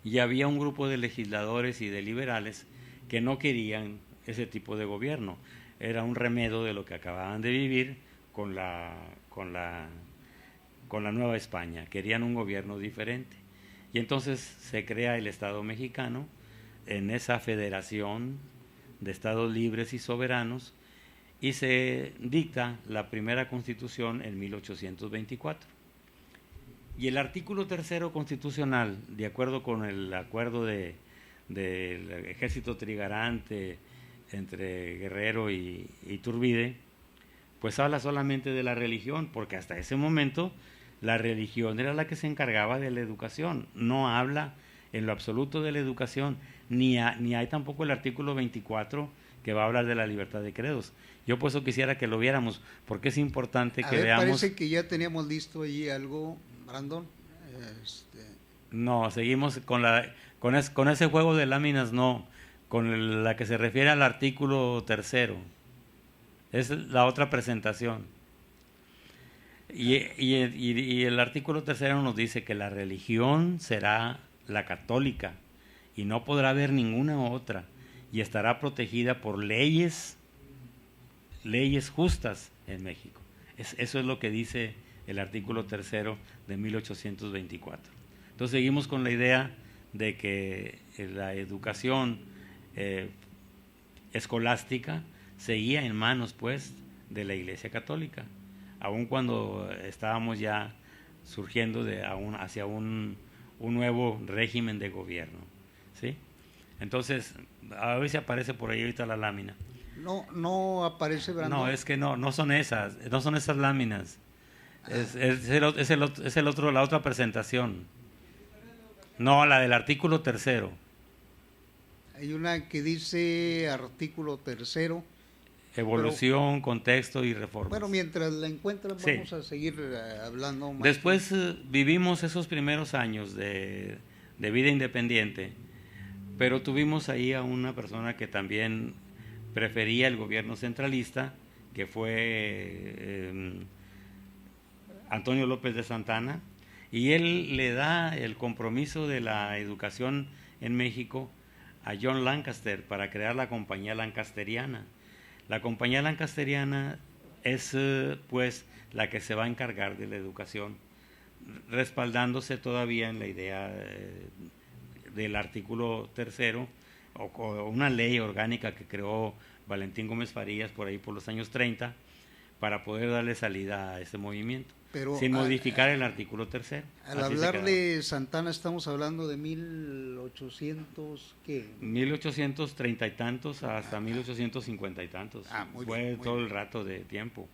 Y había un grupo de legisladores y de liberales que no querían ese tipo de gobierno. Era un remedio de lo que acababan de vivir con la Nueva España. Querían un gobierno diferente. Y entonces se crea el Estado mexicano en esa federación de estados libres y soberanos, y se dicta la primera Constitución en 1824. Y el artículo 3º constitucional, de acuerdo con el acuerdo del ejército trigarante entre Guerrero y Iturbide, pues habla solamente de la religión, porque hasta ese momento la religión era la que se encargaba de la educación. No habla en lo absoluto de la educación, ni hay tampoco el artículo 24 que va a hablar de la libertad de credos. Yo por eso quisiera que lo viéramos, porque es importante que veamos. Parece que ya teníamos listo allí algo, Brandon. No, seguimos con ese juego de láminas, no, con la que se refiere al artículo 3. Es la otra presentación. Y el artículo 3 nos dice que la religión será la católica y no podrá haber ninguna otra y estará protegida por leyes justas en México. Eso es lo que dice el artículo 3 de 1824. Entonces seguimos con la idea de que la educación escolástica seguía en manos, pues, de la Iglesia Católica, aun cuando estábamos ya surgiendo hacia un nuevo régimen de gobierno, ¿sí? Entonces, a ver si aparece por ahí ahorita la lámina. No aparece, Brandon. No, es que no son esas láminas. Es la otra presentación. No, la del artículo 3. Hay una que dice artículo 3. Evolución, contexto y reforma. Bueno, mientras la encuentran, vamos a seguir hablando más. Después vivimos esos primeros años de vida independiente, pero tuvimos ahí a una persona que también prefería el gobierno centralista, que fue Antonio López de Santana, y él le da el compromiso de la educación en México a John Lancaster para crear la Compañía Lancasteriana. La Compañía Lancasteriana es pues la que se va a encargar de la educación, respaldándose todavía en la idea del artículo 3 o una ley orgánica que creó Valentín Gómez Farías por ahí por los años 30 para poder darle salida a ese movimiento, pero sin modificar el artículo 3. Al hablar de Santana estamos hablando de 1800, ¿qué? 1830 y tantos hasta 1850 y tantos. Fue todo el rato de tiempo.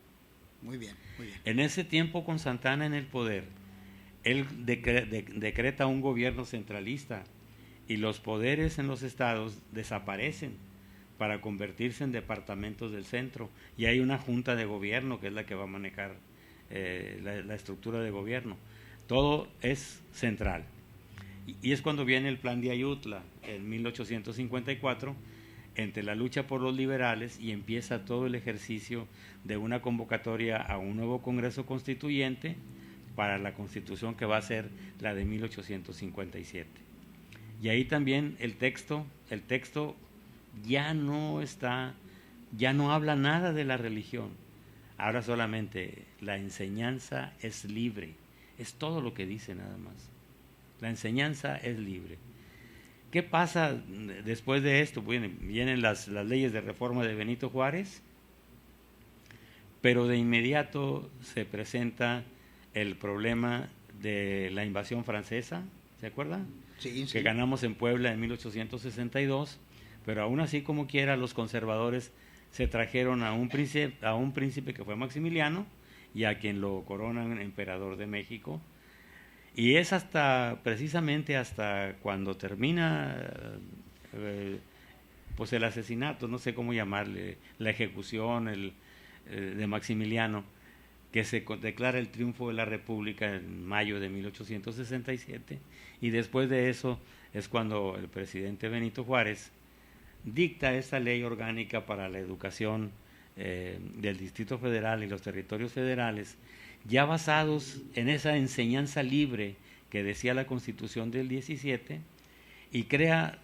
Muy bien, muy bien. En ese tiempo, con Santana en el poder, él decreta un gobierno centralista y los poderes en los estados desaparecen para convertirse en departamentos del centro, y hay una junta de gobierno que es la que va a manejar la estructura de gobierno. Todo es central. Y es cuando viene el plan de Ayutla en 1854, entre la lucha por los liberales, y empieza todo el ejercicio de una convocatoria a un nuevo Congreso Constituyente para la Constitución que va a ser la de 1857. Y ahí también el texto ya no habla nada de la religión. Ahora solamente la enseñanza es libre. Es todo lo que dice nada más. La enseñanza es libre. ¿Qué pasa después de esto? Vienen las leyes de reforma de Benito Juárez, pero de inmediato se presenta el problema de la invasión francesa, ¿se acuerdan? Sí. Que ganamos en Puebla en 1862, pero aún así, como quiera, los conservadores se trajeron a un príncipe que fue Maximiliano, y a quien lo coronan emperador de México. Y es precisamente hasta cuando termina pues el asesinato, no sé cómo llamarle, la ejecución de Maximiliano, que se declara el triunfo de la República en mayo de 1867, y después de eso es cuando el presidente Benito Juárez dicta esta ley orgánica para la educación del Distrito Federal y los territorios federales, ya basados en esa enseñanza libre que decía la Constitución del 17, y crea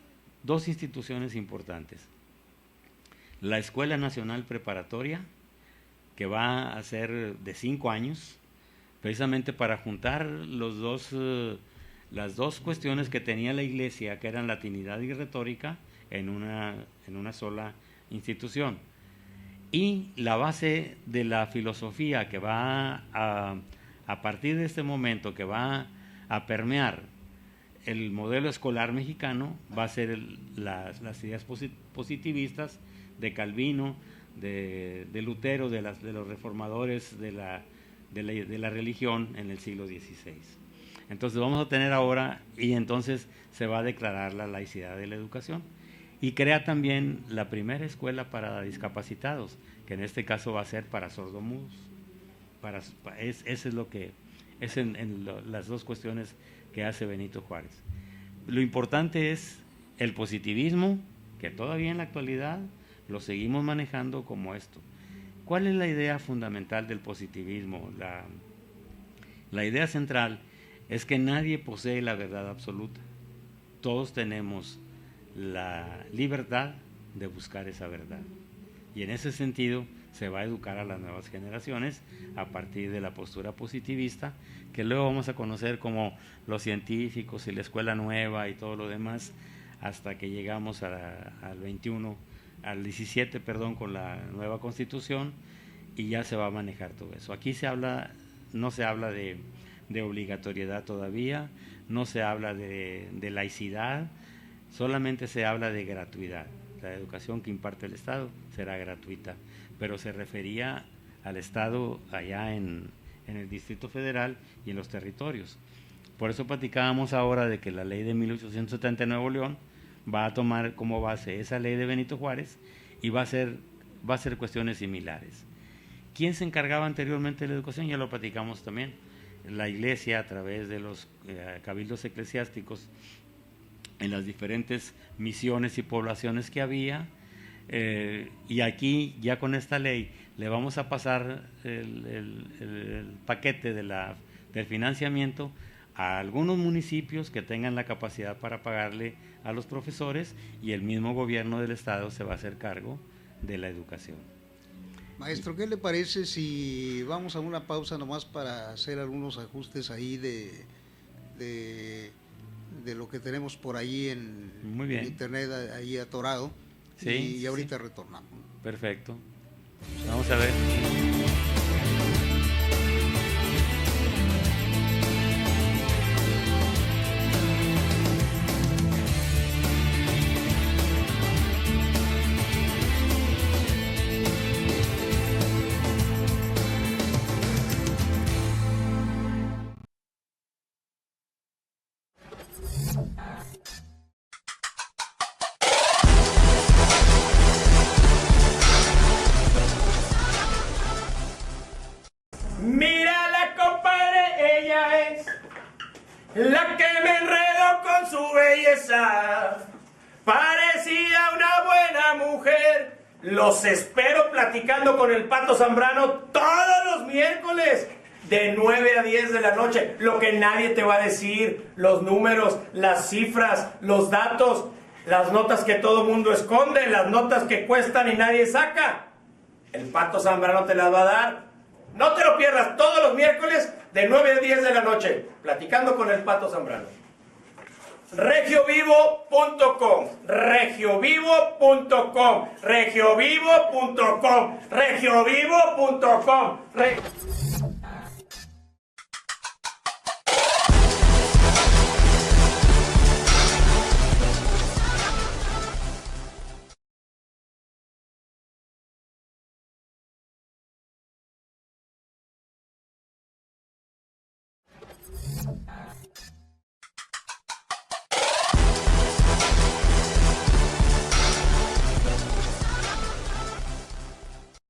dos instituciones importantes: la Escuela Nacional Preparatoria, que va a ser de 5 años, precisamente para juntar las dos cuestiones que tenía la Iglesia, que eran latinidad y retórica, en una sola institución. Y la base de la filosofía que va a partir de este momento, que va a permear el modelo escolar mexicano, va a ser las ideas positivistas de Calvino, de Lutero, de los reformadores de la religión en el siglo XVI. Entonces vamos a tener ahora, y entonces se va a declarar la laicidad de la educación. Y crea también la primera escuela para discapacitados, que en este caso va a ser para sordomudos. Eso es lo que es en las dos cuestiones que hace Benito Juárez. Lo importante es el positivismo, que todavía en la actualidad lo seguimos manejando como esto. ¿Cuál es la idea fundamental del positivismo? La idea central es que nadie posee la verdad absoluta. Todos tenemos la libertad de buscar esa verdad. Y en ese sentido se va a educar a las nuevas generaciones a partir de la postura positivista, que luego vamos a conocer como los científicos y la escuela nueva y todo lo demás, hasta que llegamos al 17, con la nueva Constitución, y ya se va a manejar todo eso. Aquí no se habla de obligatoriedad todavía, no se habla de laicidad, solamente se habla de gratuidad. La educación que imparte el Estado será gratuita, pero se refería al Estado allá en el Distrito Federal y en los territorios. Por eso platicábamos ahora de que la ley de 1870 de Nuevo León va a tomar como base esa ley de Benito Juárez y va a ser cuestiones similares. ¿Quién se encargaba anteriormente de la educación? Ya lo platicamos también. La Iglesia, a través de los cabildos eclesiásticos, en las diferentes misiones y poblaciones que había, y aquí ya con esta ley le vamos a pasar el paquete del financiamiento a algunos municipios que tengan la capacidad para pagarle a los profesores, y el mismo gobierno del Estado se va a hacer cargo de la educación. Maestro, ¿qué le parece si vamos a una pausa nomás para hacer algunos ajustes ahí de lo que tenemos por ahí en internet, ahí atorado? Sí, y ahorita retornamos. Perfecto. Vamos a ver. Mírala, compadre, ella es la que me enredó con su belleza. Parecía una buena mujer. Los espero platicando con el Pato Zambrano todos los miércoles de 9 a 10 de la noche. Lo que nadie te va a decir, los números, las cifras, los datos, las notas que todo mundo esconde, las notas que cuestan y nadie saca. El Pato Zambrano te las va a dar. No te lo pierdas, todos los miércoles de 9 a 10 de la noche, platicando con el Pato Zambrano. Regiovivo.com, regiovivo.com, regiovivo.com, regiovivo.com.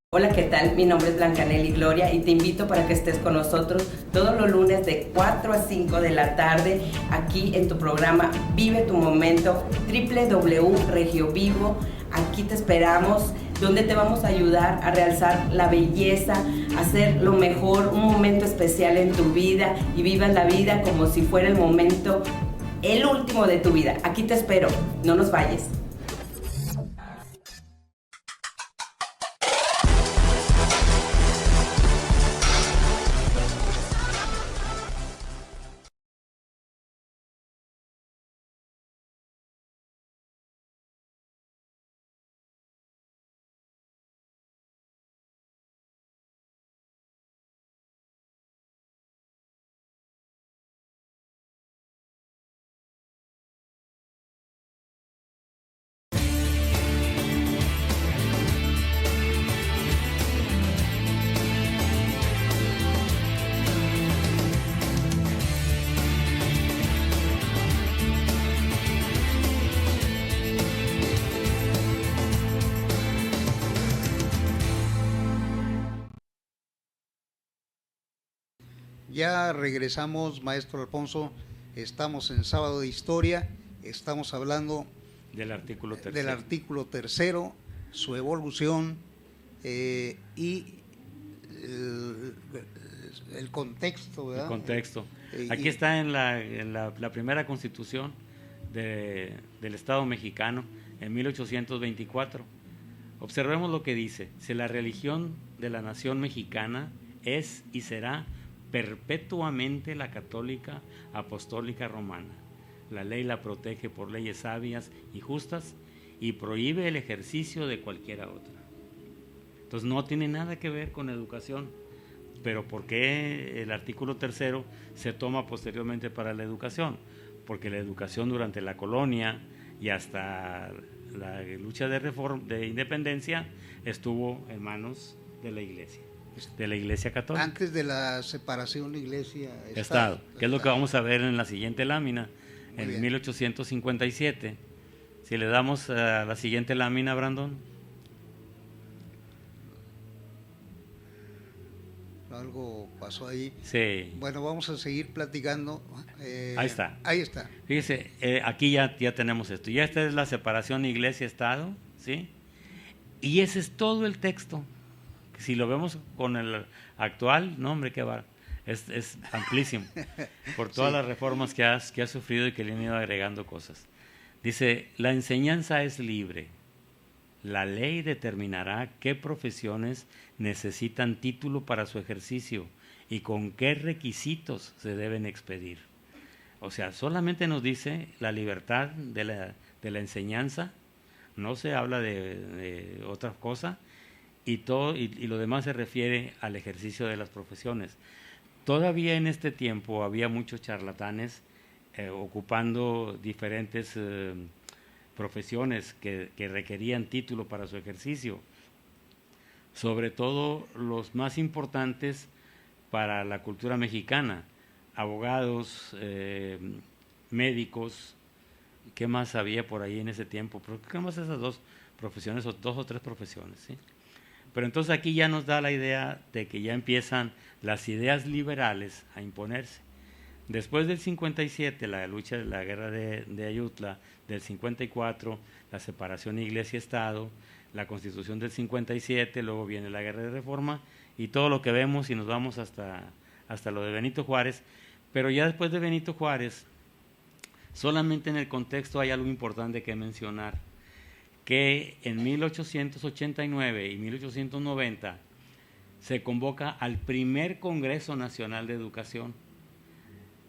Hola, ¿qué tal? Mi nombre es Blanca Nelly Gloria y te invito para que estés con nosotros todos los lunes de 4 a 5 de la tarde aquí en tu programa Vive tu Momento, www.regiovivo. Aquí te esperamos, donde te vamos a ayudar a realzar la belleza, a hacer lo mejor, un momento especial en tu vida, y vivas la vida como si fuera el momento, el último de tu vida. Aquí te espero, no nos vayas. Ya regresamos, maestro Alfonso. Estamos en Sábado de Historia, estamos hablando del artículo tercero, su evolución y el contexto, ¿verdad? El contexto. Aquí está en la primera Constitución del Estado mexicano, en 1824. Observemos lo que dice: si la religión de la nación mexicana es y será perpetuamente la católica apostólica romana. La ley la protege por leyes sabias y justas y prohíbe el ejercicio de cualquiera otra. Entonces no tiene nada que ver con educación. Pero ¿por qué el artículo tercero se toma posteriormente para la educación? Porque la educación durante la colonia y hasta la lucha de independencia estuvo en manos de la Iglesia católica. Antes de la separación Iglesia-Estado, que es lo que vamos a ver en la siguiente lámina, Muy en bien. 1857. Si le damos a la siguiente lámina, Brandon. Algo pasó ahí. Sí. Bueno, vamos a seguir platicando. Ahí está. Ahí está. Fíjese, aquí ya tenemos esto. Ya esta es la separación Iglesia-Estado, ¿sí? Y ese es todo el texto. Si lo vemos con el actual, no, hombre, qué va. Es amplísimo. Por todas las reformas que ha sufrido y que le han ido agregando cosas. Dice, la enseñanza es libre. La ley determinará qué profesiones necesitan título para su ejercicio y con qué requisitos se deben expedir. O sea, solamente nos dice la libertad de la enseñanza, no se habla de otra cosa, y lo demás se refiere al ejercicio de las profesiones. Todavía en este tiempo había muchos charlatanes ocupando diferentes profesiones que requerían título para su ejercicio, sobre todo los más importantes para la cultura mexicana: abogados, médicos. ¿Qué más había por ahí en ese tiempo? Pero ¿qué más esas dos profesiones, o dos o tres profesiones? ¿Sí? Pero entonces aquí ya nos da la idea de que ya empiezan las ideas liberales a imponerse. Después del 57, la lucha de la guerra de Ayutla, del 54, la separación Iglesia-Estado, la Constitución del 57, luego viene la guerra de Reforma y todo lo que vemos, y nos vamos hasta lo de Benito Juárez. Pero ya después de Benito Juárez, solamente en el contexto hay algo importante que mencionar, que en 1889 y 1890 se convoca al primer Congreso Nacional de Educación.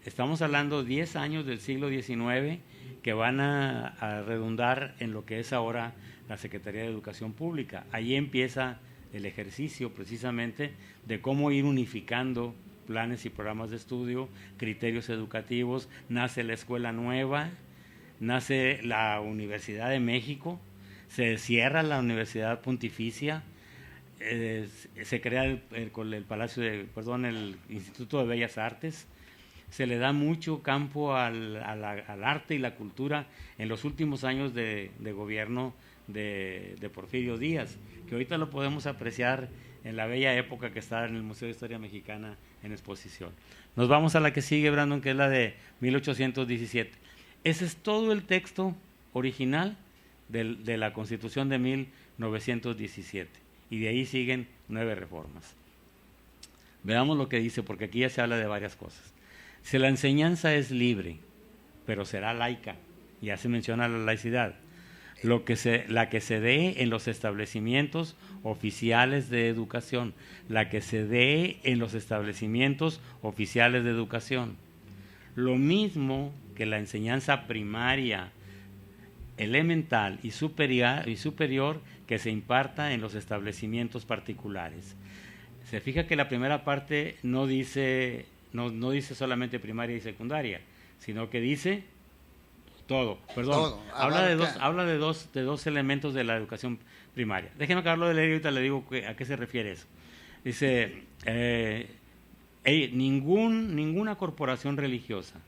Estamos hablando 10 años del siglo XIX que van a redundar en lo que es ahora la Secretaría de Educación Pública. Ahí empieza el ejercicio precisamente de cómo ir unificando planes y programas de estudio, criterios educativos. Nace la Escuela Nueva, nace la Universidad de México, se cierra la Universidad Pontificia, se crea el Instituto de Bellas Artes. Se le da mucho campo al arte y la cultura en los últimos años de gobierno de Porfirio Díaz, que ahorita lo podemos apreciar en la bella época que está en el Museo de Historia Mexicana en exposición. Nos vamos a la que sigue, Brandon, que es la de 1817. Ese es todo el texto original de la Constitución de 1917, y de ahí siguen 9 reformas. Veamos lo que dice, porque aquí ya se habla de varias cosas. Si la enseñanza es libre, pero será laica, ya se menciona la laicidad, la que se dé en los establecimientos oficiales de educación, la que se dé en los establecimientos oficiales de educación. Lo mismo que la enseñanza primaria, elemental y superior que se imparta en los establecimientos particulares. Se fija que la primera parte no dice solamente primaria y secundaria, sino que dice todo. Perdón, habla de dos elementos de la educación primaria. Déjenme acabarlo de leer y ahorita le digo a qué se refiere eso. Dice, ninguna corporación religiosa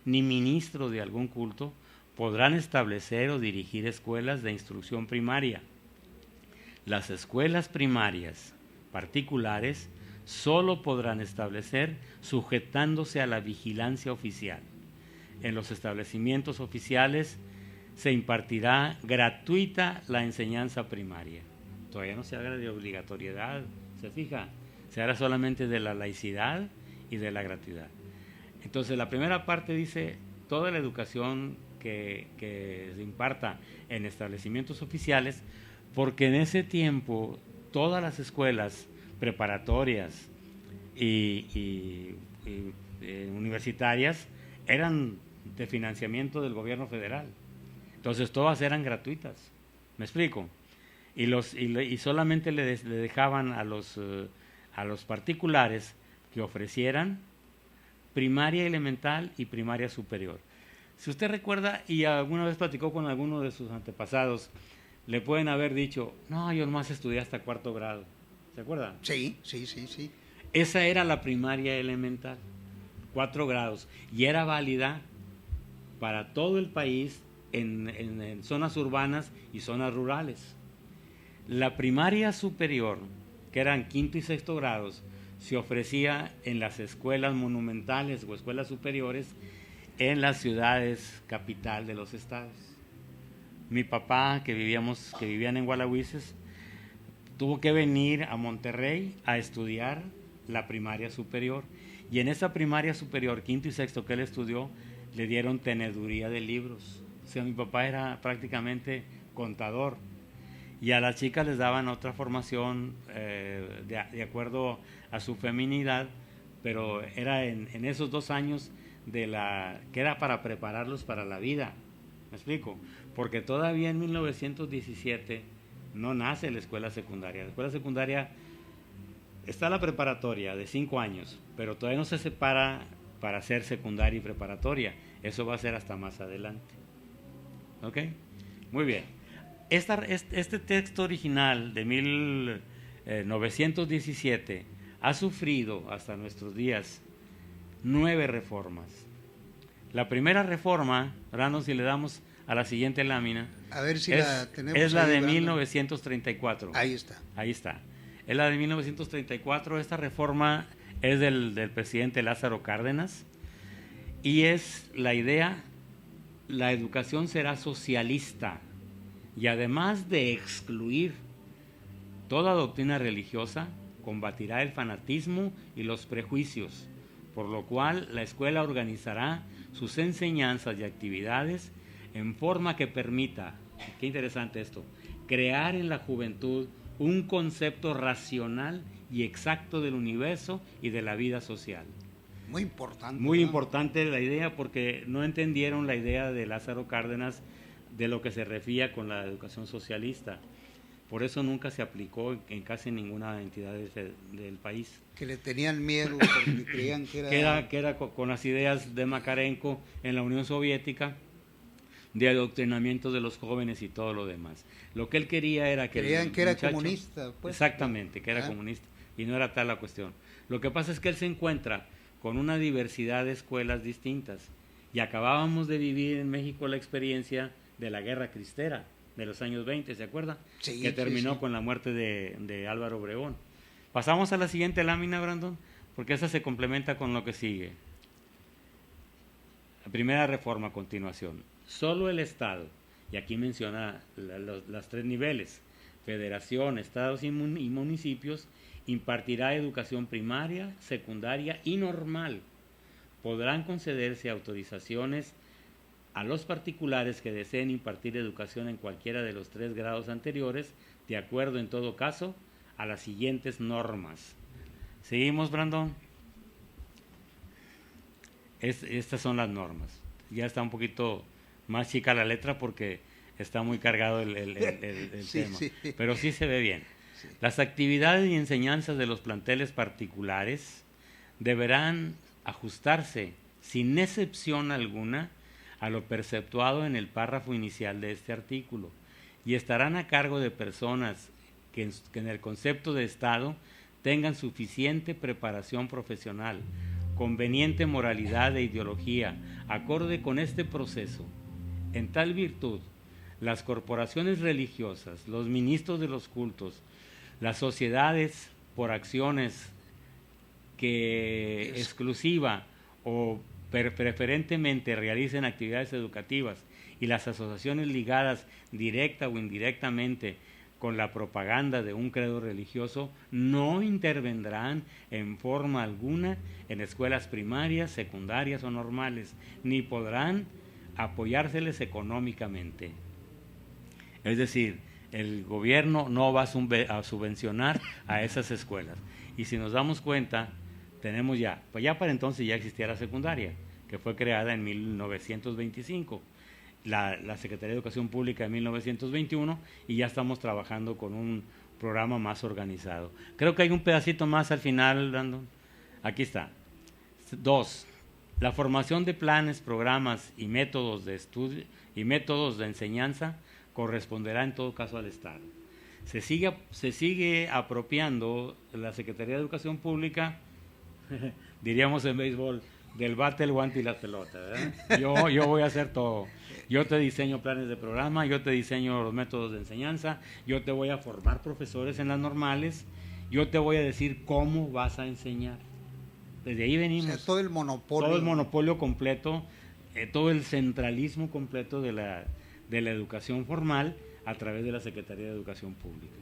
ni ministro de algún culto podrán establecer o dirigir escuelas de instrucción primaria. Las escuelas primarias particulares solo podrán establecer sujetándose a la vigilancia oficial. en los establecimientos oficiales se impartirá gratuita la enseñanza primaria. Todavía no se haga de obligatoriedad, ¿se fija? Se hará solamente de la laicidad y de la gratuidad. Entonces, la primera parte dice, toda la educación que se imparta en establecimientos oficiales, porque en ese tiempo todas las escuelas preparatorias y universitarias eran de financiamiento del gobierno federal. Entonces todas eran gratuitas, ¿me explico? Y solamente le dejaban a los particulares que ofrecieran primaria elemental y primaria superior. Si usted recuerda y alguna vez platicó con alguno de sus antepasados, le pueden haber dicho, no, yo nomás estudié hasta 4º grado. ¿Se acuerdan? Sí. Esa era la primaria elemental, 4 grados, y era válida para todo el país en zonas urbanas y zonas rurales. La primaria superior, que eran 5º y 6º grados, se ofrecía en las escuelas monumentales o escuelas superiores en las ciudades capital de los estados. Mi papá, que vivían en Gualahuises, tuvo que venir a Monterrey a estudiar la primaria superior, y en esa primaria superior, 5º y 6º que él estudió, le dieron teneduría de libros. O sea, mi papá era prácticamente contador, y a las chicas les daban otra formación de acuerdo a su feminidad, pero era en esos 2 años que era para prepararlos para la vida. ¿Me explico? Porque todavía en 1917 no nace la escuela secundaria. La escuela secundaria está la preparatoria de 5 años, pero todavía no se separa para ser secundaria y preparatoria. Eso va a ser hasta más adelante. ¿Ok? Muy bien. Este texto original de 1917 ha sufrido hasta nuestros días 9 reformas. La primera reforma, Brandon, si le damos a la siguiente lámina, a ver si la tenemos, es la ahí, de Brandon. 1934. Ahí está. Es la de 1934. Esta reforma es del presidente Lázaro Cárdenas, y es la idea, la educación será socialista, y además de excluir toda doctrina religiosa, combatirá el fanatismo y los prejuicios, por lo cual la escuela organizará sus enseñanzas y actividades en forma que permita, qué interesante esto, crear en la juventud un concepto racional y exacto del universo y de la vida social. Muy importante. Muy importante la idea, porque no entendieron la idea de Lázaro Cárdenas de lo que se refería con la educación socialista. Por eso nunca se aplicó en casi ninguna entidad del país. Que le tenían miedo porque creían que era con las ideas de Makarenko en la Unión Soviética, de adoctrinamiento de los jóvenes y todo lo demás. Lo que él quería era que creían que era comunista. Pues. Exactamente, que era comunista, y no era tal la cuestión. Lo que pasa es que él se encuentra con una diversidad de escuelas distintas, y acabábamos de vivir en México la experiencia de la Guerra Cristera de los años 20, ¿se acuerda? Sí, que terminó con la muerte de Álvaro Obregón. Pasamos a la siguiente lámina, Brandon, porque esa se complementa con lo que sigue. La primera reforma a continuación. Solo el Estado, y aquí menciona los 3 niveles, federación, estados y municipios, impartirá educación primaria, secundaria y normal. Podrán concederse autorizaciones a los particulares que deseen impartir educación en cualquiera de los 3 grados anteriores, de acuerdo en todo caso a las siguientes normas. ¿Seguimos, Brandon? Estas son las normas. Ya está un poquito más chica la letra porque está muy cargado el tema, pero sí se ve bien. Sí. Las actividades y enseñanzas de los planteles particulares deberán ajustarse sin excepción alguna a lo perceptuado en el párrafo inicial de este artículo, y estarán a cargo de personas que en el concepto de Estado tengan suficiente preparación profesional, conveniente moralidad e ideología, acorde con este proceso. En tal virtud, las corporaciones religiosas, los ministros de los cultos, las sociedades por acciones que exclusiva o preferentemente realicen actividades educativas y las asociaciones ligadas directa o indirectamente con la propaganda de un credo religioso no intervendrán en forma alguna en escuelas primarias, secundarias o normales, ni podrán apoyárseles económicamente. Es decir, el gobierno no va a subvencionar a esas escuelas. Y si nos damos cuenta, tenemos pues ya para entonces ya existía la secundaria, que fue creada en 1925. La Secretaría de Educación Pública en 1921, y ya estamos trabajando con un programa más organizado. Creo que hay un pedacito más al final, Brandon. Aquí está. 2. La formación de planes, programas y métodos de estudio y métodos de enseñanza corresponderá en todo caso al Estado. Se sigue apropiando la Secretaría de Educación Pública, diríamos en béisbol, del bate, el guante y la pelota, ¿verdad? Yo voy a hacer todo. Yo te diseño planes de programa, yo te diseño los métodos de enseñanza, yo te voy a formar profesores en las normales, yo te voy a decir cómo vas a enseñar. Desde ahí venimos. O sea, todo el monopolio. Todo el monopolio completo, todo el centralismo completo de la educación formal a través de la Secretaría de Educación Pública.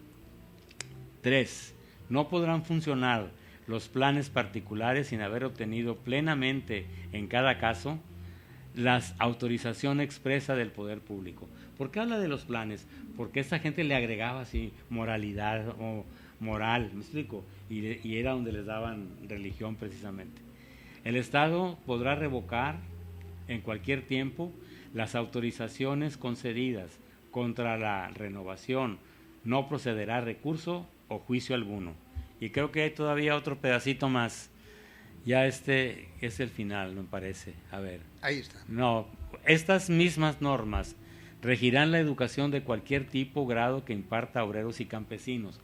3. No podrán funcionar los planes particulares sin haber obtenido plenamente en cada caso la autorización expresa del poder público. ¿Por qué habla de los planes? Porque esta gente le agregaba así moralidad o moral, ¿me explico? Y era donde les daban religión precisamente. El Estado podrá revocar en cualquier tiempo las autorizaciones concedidas contra la renovación, no procederá recurso o juicio alguno. Y creo que hay todavía otro pedacito más. Ya este es el final, me parece. A ver. Ahí está. No, estas mismas normas regirán la educación de cualquier tipo, grado que imparta obreros y campesinos.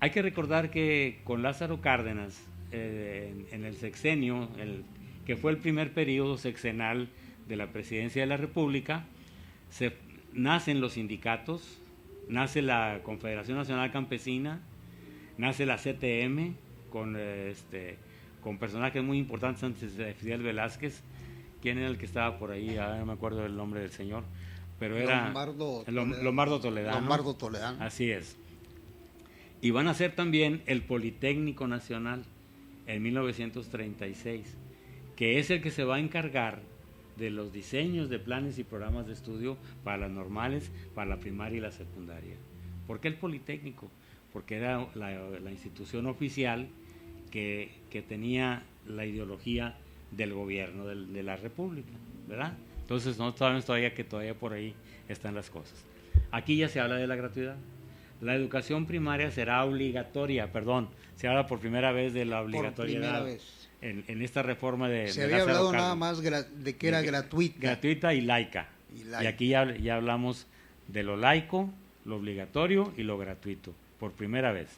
Hay que recordar que con Lázaro Cárdenas, en el sexenio, que fue el primer periodo sexenal de la presidencia de la República, nacen los sindicatos, nace la Confederación Nacional Campesina, nace la CTM con personajes muy importantes antes de Fidel Velázquez. ¿Quién era el que estaba por ahí? No me acuerdo del nombre del señor, pero era Lombardo Toledano. Lombardo Toledano. Así es. Y van a ser también el Politécnico Nacional en 1936, que es el que se va a encargar de los diseños de planes y programas de estudio para las normales, para la primaria y la secundaria. ¿Por qué el Politécnico? Porque era la institución oficial que tenía la ideología del gobierno de la República, ¿verdad? Entonces no sabemos todavía que todavía por ahí están las cosas. Aquí ya se habla de la gratuidad. La educación primaria será obligatoria, se habla por primera vez de la obligatoriedad. Por primera vez. En esta reforma de... Se había hablado nada más de que era gratuita. Gratuita y laica. Y aquí ya hablamos de lo laico, lo obligatorio y lo gratuito, por primera vez.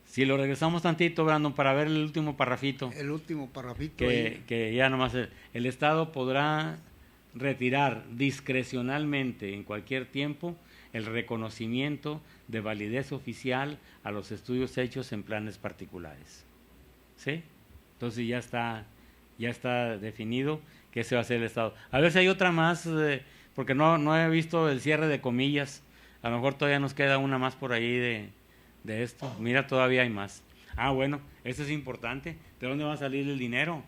Si lo regresamos tantito, Brandon, para ver el último parrafito. El último parrafito. Que ya nomás el Estado podrá retirar discrecionalmente en cualquier tiempo el reconocimiento de validez oficial a los estudios hechos en planes particulares. ¿Sí? Entonces ya está definido que ese va a ser el Estado. A ver si hay otra más, porque no he visto el cierre de comillas. A lo mejor todavía nos queda una más por ahí de esto. Mira, todavía hay más. Bueno, esto es importante. ¿De dónde va a salir el dinero?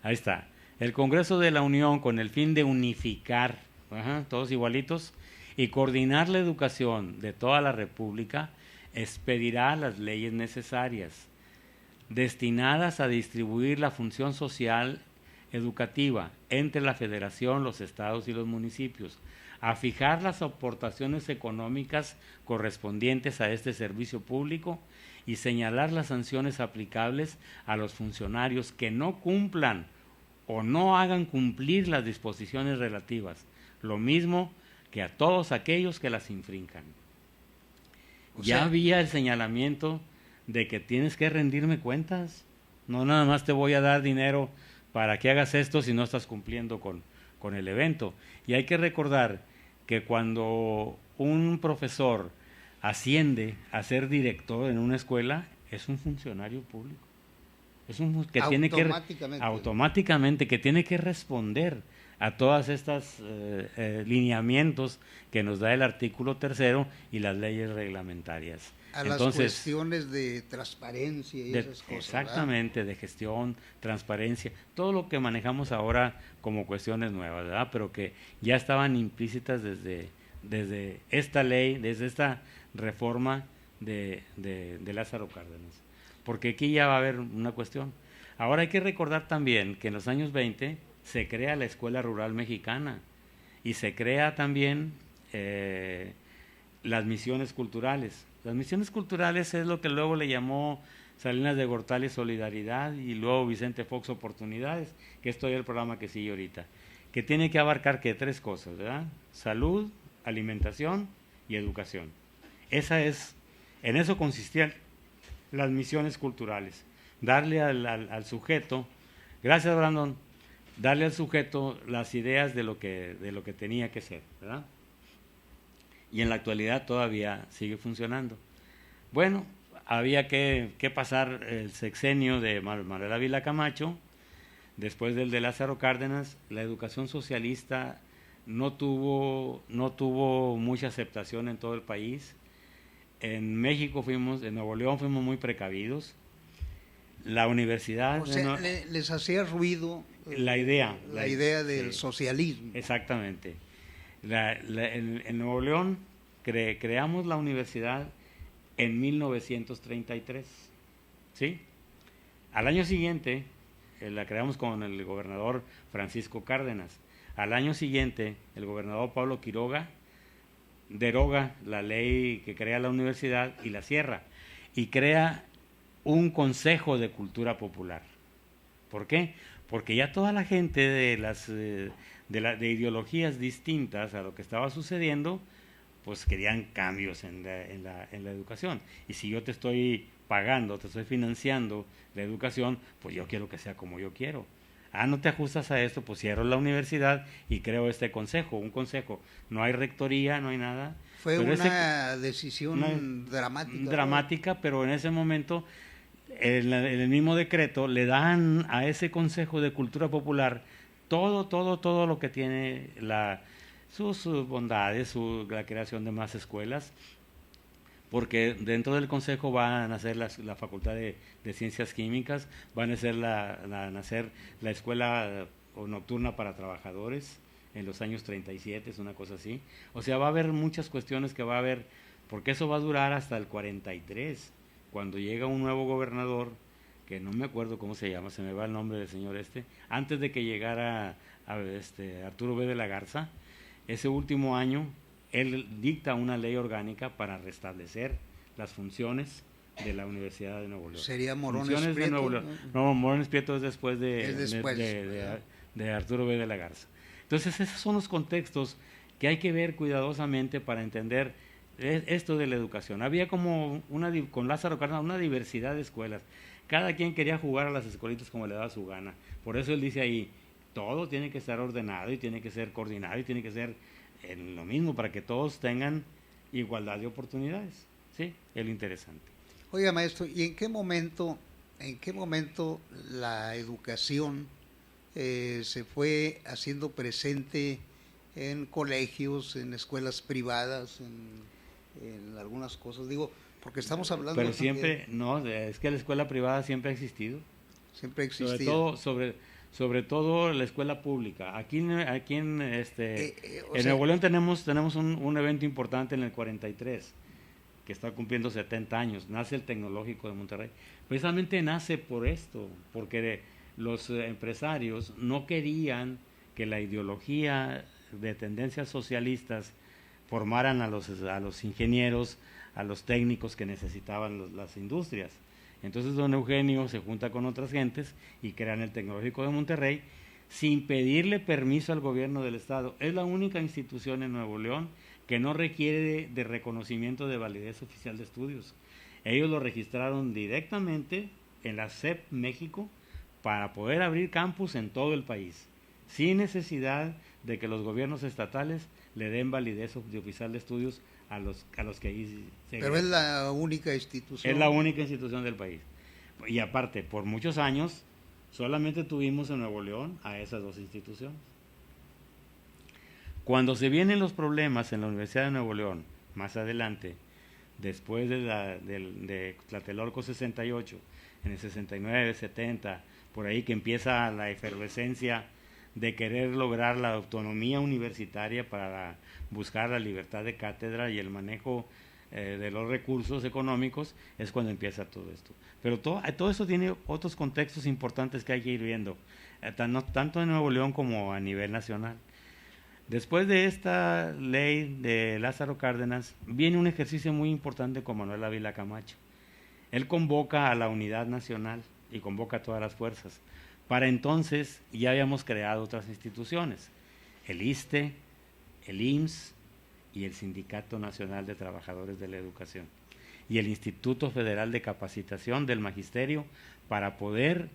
Ahí está. El Congreso de la Unión, con el fin de unificar, todos igualitos, y coordinar la educación de toda la República, expedirá las leyes necesarias, destinadas a distribuir la función social educativa entre la Federación, los estados y los municipios, a fijar las aportaciones económicas correspondientes a este servicio público y señalar las sanciones aplicables a los funcionarios que no cumplan o no hagan cumplir las disposiciones relativas, lo mismo que a todos aquellos que las infrinjan. Ya había el señalamiento de que tienes que rendirme cuentas, no nada más te voy a dar dinero para que hagas esto si no estás cumpliendo con el evento. Y hay que recordar que cuando un profesor asciende a ser director en una escuela, es un funcionario público. Es un que tiene que automáticamente que tiene que responder a todas estas lineamientos que nos da el artículo 3 y las leyes reglamentarias. A las cuestiones de transparencia y esas cosas. Exactamente, ¿verdad? De gestión, transparencia, todo lo que manejamos ahora como cuestiones nuevas, ¿verdad? Pero que ya estaban implícitas desde esta ley, desde esta reforma de Lázaro Cárdenas. Porque aquí ya va a haber una cuestión. Ahora hay que recordar también que en los años 20 se crea la Escuela Rural Mexicana y se crea también las misiones culturales. Las misiones culturales es lo que luego le llamó Salinas de Gortari Solidaridad y luego Vicente Fox Oportunidades, que es todavía el programa que sigue ahorita, que tiene que abarcar que 3 cosas, ¿verdad? Salud, alimentación y educación. En eso consistían las misiones culturales, darle al sujeto, gracias Brandon, darle al sujeto las ideas de lo que tenía que ser, ¿verdad? Y en la actualidad todavía sigue funcionando. Bueno, había que pasar el sexenio de Manuel Ávila Camacho, después del de Lázaro Cárdenas. La educación socialista no tuvo mucha aceptación en todo el país. En México en Nuevo León fuimos muy precavidos. La universidad... O sea, les hacía ruido la idea del socialismo. Exactamente. En Nuevo León creamos la universidad en 1933, ¿sí? Al año siguiente la creamos con el gobernador Francisco Cárdenas. Al año siguiente el gobernador Pablo Quiroga deroga la ley que crea la universidad y la cierra y crea un consejo de cultura popular. ¿Por qué? Porque ya toda la gente de ideologías distintas a lo que estaba sucediendo, pues querían cambios en la educación. Y si yo te estoy pagando, te estoy financiando la educación, pues yo quiero que sea como yo quiero. No te ajustas a esto, pues cierro la universidad y creo un consejo. No hay rectoría, no hay nada. Fue una decisión dramática. Dramática, ¿no? Pero en ese momento, en el mismo decreto, le dan a ese Consejo de Cultura Popular todo lo que tiene sus bondades, la creación de más escuelas, porque dentro del consejo van a nacer la Facultad de Ciencias Químicas, van a nacer la escuela nocturna para trabajadores en los años 37, es una cosa así. O sea, va a haber muchas cuestiones que va a haber, porque eso va a durar hasta el 43, cuando llega un nuevo gobernador, que no me acuerdo cómo se llama, se me va el nombre del señor antes de que llegara Arturo B. de la Garza. Ese último año, él dicta una ley orgánica para restablecer las funciones de la Universidad de Nuevo León. ¿Sería Morones Prieto? No, Morones Prieto es después de Arturo B. de la Garza. Entonces, esos son los contextos que hay que ver cuidadosamente para entender esto de la educación. Había como con Lázaro Cárdenas una diversidad de escuelas. Cada quien quería jugar a las escuelitas como le daba su gana. Por eso él dice ahí, todo tiene que estar ordenado y tiene que ser coordinado y tiene que ser lo mismo para que todos tengan igualdad de oportunidades. Sí, es lo interesante. Oiga, maestro, ¿y en qué momento la educación se fue haciendo presente en colegios, en escuelas privadas, en algunas cosas? Digo, porque estamos hablando... Pero siempre, es que la escuela privada siempre ha existido. Siempre ha existido. Sobre todo la escuela pública. Aquí en Nuevo León tenemos un evento importante en el 43, que está cumpliendo 70 años. Nace el Tecnológico de Monterrey. Precisamente nace por esto, porque los empresarios no querían que la ideología de tendencias socialistas formaran a los ingenieros, a los técnicos que necesitaban las industrias. Entonces don Eugenio se junta con otras gentes y crean el Tecnológico de Monterrey sin pedirle permiso al gobierno del estado. Es la única institución en Nuevo León que no requiere de reconocimiento de validez oficial de estudios. Ellos lo registraron directamente en la SEP México para poder abrir campus en todo el país, sin necesidad de que los gobiernos estatales le den validez oficial de estudios a los que ahí se... Pero es la única institución. Es la única institución del país. Y aparte, por muchos años, solamente tuvimos en Nuevo León a esas dos instituciones. Cuando se vienen los problemas en la Universidad de Nuevo León, más adelante, después de Tlatelolco 68, en el 69, 70, por ahí que empieza la efervescencia de querer lograr la autonomía universitaria para buscar la libertad de cátedra y el manejo de los recursos económicos, es cuando empieza todo esto. Pero todo eso tiene otros contextos importantes que hay que ir viendo, tanto en Nuevo León como a nivel nacional. Después de esta ley de Lázaro Cárdenas, viene un ejercicio muy importante con Manuel Ávila Camacho. Él convoca a la unidad nacional y convoca a todas las fuerzas. Para entonces ya habíamos creado otras instituciones, el ISSSTE, el IMSS y el Sindicato Nacional de Trabajadores de la Educación y el Instituto Federal de Capacitación del Magisterio, para poder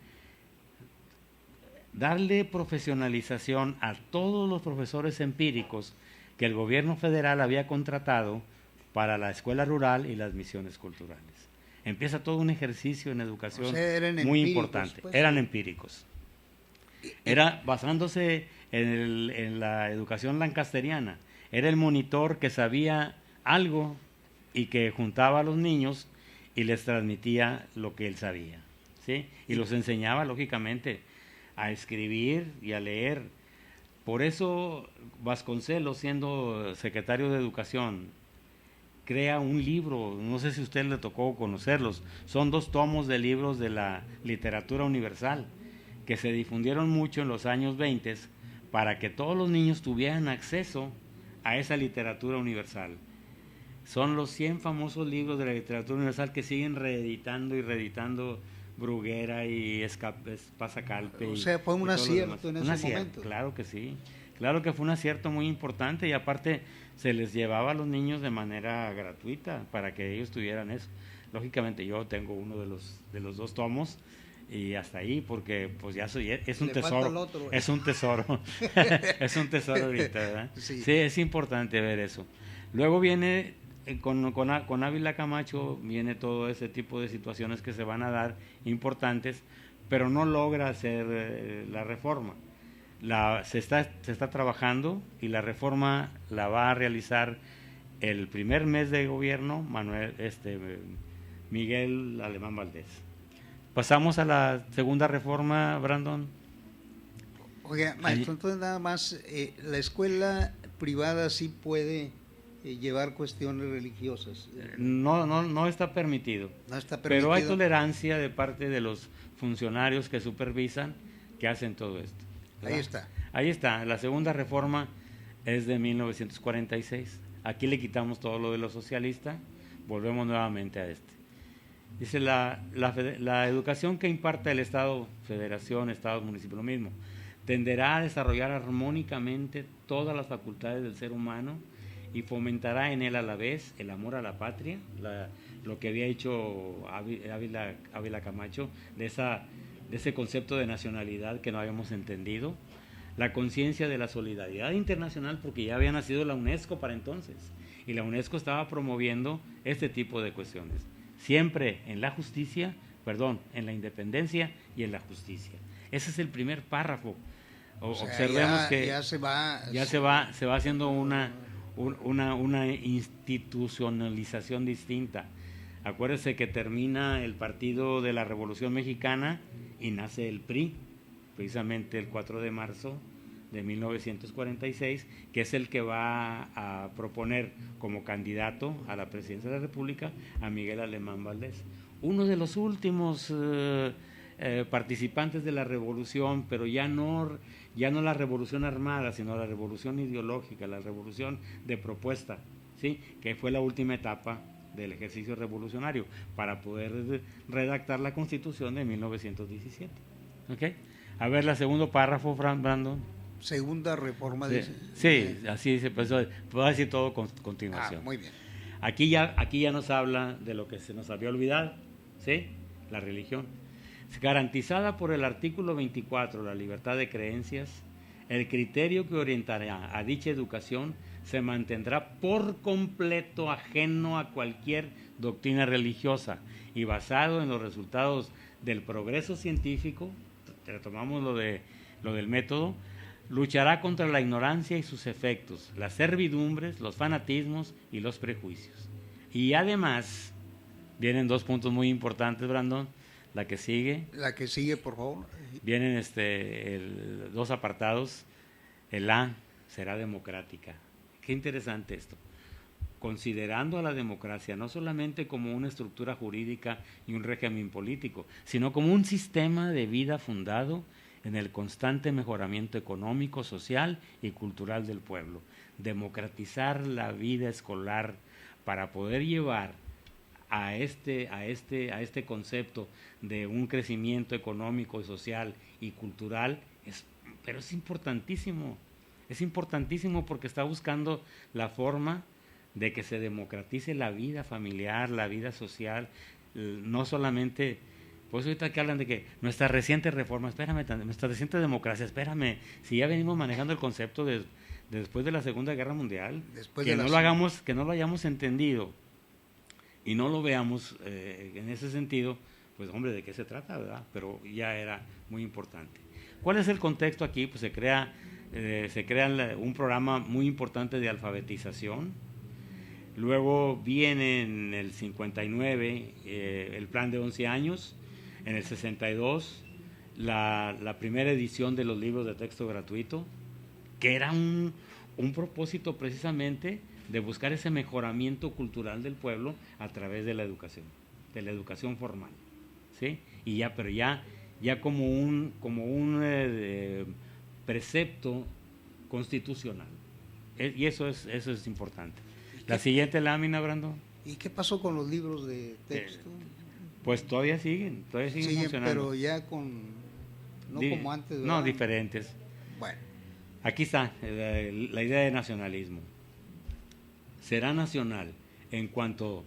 darle profesionalización a todos los profesores empíricos que el gobierno federal había contratado para la escuela rural y las misiones culturales. Empieza todo un ejercicio en educación, o sea, muy importante. Pues. Eran empíricos. Era basándose en la educación lancasteriana. Era el monitor que sabía algo y que juntaba a los niños y les transmitía lo que él sabía, ¿sí? Y los enseñaba, lógicamente, a escribir y a leer. Por eso Vasconcelos, siendo secretario de Educación, crea un libro, no sé si a usted le tocó conocerlos, son 2 tomos de libros de la literatura universal, que se difundieron mucho en los años 20 para que todos los niños tuvieran acceso a esa literatura universal. Son los 100 famosos libros de la literatura universal que siguen reeditando y reeditando Bruguera y Pasacalpe. O sea, fue un acierto en ese momento. Claro que sí, claro que fue un acierto muy importante, y aparte se les llevaba a los niños de manera gratuita para que ellos tuvieran eso. Lógicamente yo tengo uno de los 2 tomos y hasta ahí, porque pues ya es un tesoro, es un tesoro, es un tesoro ahorita, ¿verdad? Sí, es importante ver eso. Luego viene con Ávila Camacho, viene todo ese tipo de situaciones que se van a dar importantes, pero no logra hacer la reforma. Se está trabajando, y la reforma la va a realizar el primer mes de gobierno Miguel Alemán Valdés. Pasamos a la segunda reforma, Brandon. Oiga, maestro, entonces nada más, la escuela privada sí puede llevar cuestiones religiosas. No está permitido. No está permitido. Pero hay tolerancia de parte de los funcionarios que supervisan, que hacen todo esto, ¿verdad? Ahí está. La segunda reforma es de 1946. Aquí le quitamos todo lo de lo socialista, volvemos nuevamente a este. Dice la educación que imparta el Estado, Federación, Estado, Municipio, lo mismo, tenderá a desarrollar armónicamente todas las facultades del ser humano y fomentará en él a la vez el amor a la patria, lo que había hecho Ávila Camacho, de ese concepto de nacionalidad que no habíamos entendido, la conciencia de la solidaridad internacional, porque ya había nacido la UNESCO para entonces, y la UNESCO estaba promoviendo este tipo de cuestiones, siempre en la independencia y en la justicia. Ese es el primer párrafo. Observemos que ya se va haciendo una institucionalización distinta. Acuérdese que termina el Partido de la Revolución Mexicana y nace el PRI, precisamente el 4 de marzo de 1946, que es el que va a proponer como candidato a la presidencia de la República a Miguel Alemán Valdés. Uno de los últimos participantes de la revolución, pero ya no la revolución armada, sino la revolución ideológica, la revolución de propuesta, ¿sí? Que fue la última etapa del ejercicio revolucionario para poder redactar la Constitución de 1917. ¿Okay? A ver, la segundo párrafo, Brandon. Segunda reforma. Sí, así se empezó. Puedo decir todo con continuación. Muy bien. Aquí ya nos habla de lo que se nos había olvidado, ¿sí? La religión. Garantizada por el artículo 24, la libertad de creencias, el criterio que orientará a dicha educación se mantendrá por completo ajeno a cualquier doctrina religiosa y basado en los resultados del progreso científico, retomamos lo del método, luchará contra la ignorancia y sus efectos, las servidumbres, los fanatismos y los prejuicios. Y además, vienen 2 puntos muy importantes, Brandon, la que sigue. La que sigue, por favor. Vienen 2 apartados. El A será democrática. Qué interesante esto. Considerando a la democracia no solamente como una estructura jurídica y un régimen político, sino como un sistema de vida fundado en el constante mejoramiento económico, social y cultural del pueblo. Democratizar la vida escolar para poder llevar a este concepto de un crecimiento económico, social y cultural, pero es importantísimo porque está buscando la forma de que se democratice la vida familiar, la vida social, no solamente, pues ahorita que hablan de que nuestra reciente reforma, espérame, nuestra reciente democracia, espérame, si ya venimos manejando el concepto de después de la Segunda Guerra Mundial, que no lo hayamos entendido y no lo veamos en ese sentido, pues hombre, ¿de qué se trata, verdad? Pero ya era muy importante. ¿Cuál es el contexto aquí? Pues se crea un programa muy importante de alfabetización. Luego viene en el 59 el plan de 11 años, en el 62 la primera edición de los libros de texto gratuito, que era un propósito precisamente de buscar ese mejoramiento cultural del pueblo a través de la educación formal, ¿sí? Y ya como un precepto constitucional. Y eso es importante. La siguiente lámina, Brandon. ¿Y qué pasó con los libros de texto? Pues todavía siguen funcionando. Pero ya como antes, ¿verdad? No, diferentes. Bueno. Aquí está la idea de nacionalismo. Será nacional en cuanto,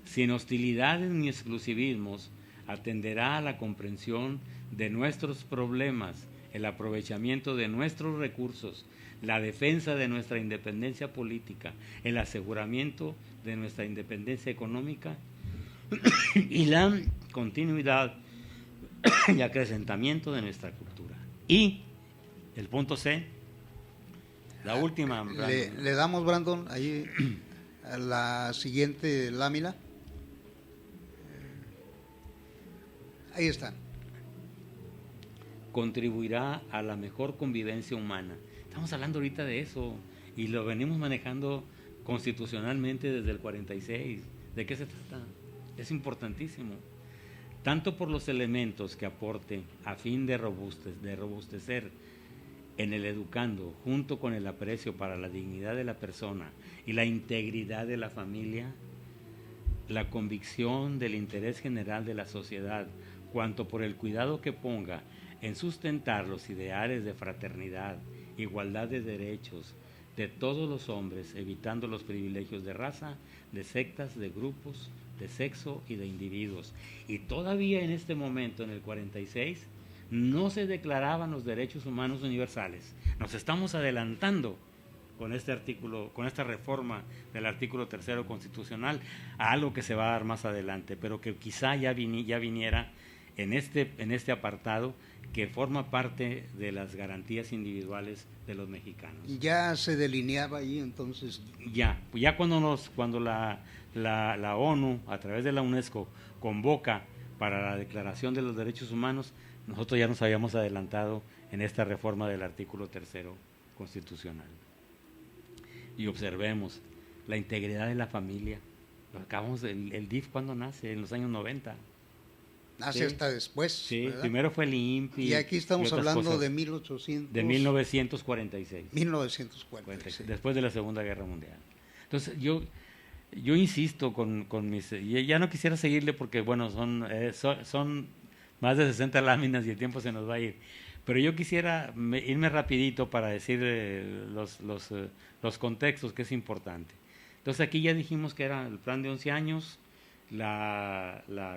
sin hostilidades ni exclusivismos, atenderá a la comprensión de nuestros problemas, el aprovechamiento de nuestros recursos, la defensa de nuestra independencia política, el aseguramiento de nuestra independencia económica y la continuidad y acrecentamiento de nuestra cultura. Y el punto C, la última. Le damos, Brandon, ahí a la siguiente lámina. Ahí está. Contribuirá a la mejor convivencia humana. Estamos hablando ahorita de eso y lo venimos manejando constitucionalmente desde el 46. ¿De qué se trata? Es importantísimo. Tanto por los elementos que aporte a fin de robustecer en el educando, junto con el aprecio para la dignidad de la persona y la integridad de la familia, la convicción del interés general de la sociedad, cuanto por el cuidado que ponga en sustentar los ideales de fraternidad, igualdad de derechos de todos los hombres, evitando los privilegios de raza, de sectas, de grupos, de sexo y de individuos. Y todavía en este momento, en el 46, no se declaraban los derechos humanos universales. Nos estamos adelantando con este artículo, con esta reforma del artículo 3 constitucional, a algo que se va a dar más adelante, pero que quizá ya viniera en este apartado que forma parte de las garantías individuales de los mexicanos. Ya se delineaba ahí entonces. Ya cuando la ONU, a través de la UNESCO, convoca para la Declaración de los Derechos Humanos, nosotros ya nos habíamos adelantado en esta reforma del artículo 3 constitucional. Y observemos la integridad de la familia. Acabamos el DIF, ¿cuándo nace? En los años 90. Nace sí. Hasta después. Sí, ¿verdad? Primero fue el INPI. Y aquí estamos hablando de 1946. 1946. Después de la Segunda Guerra Mundial. Entonces, yo insisto con mis... Ya no quisiera seguirle porque, bueno, son más de 60 láminas y el tiempo se nos va a ir. Pero yo quisiera irme rapidito para decir los contextos, que es importante. Entonces, aquí ya dijimos que era el plan de 11 años,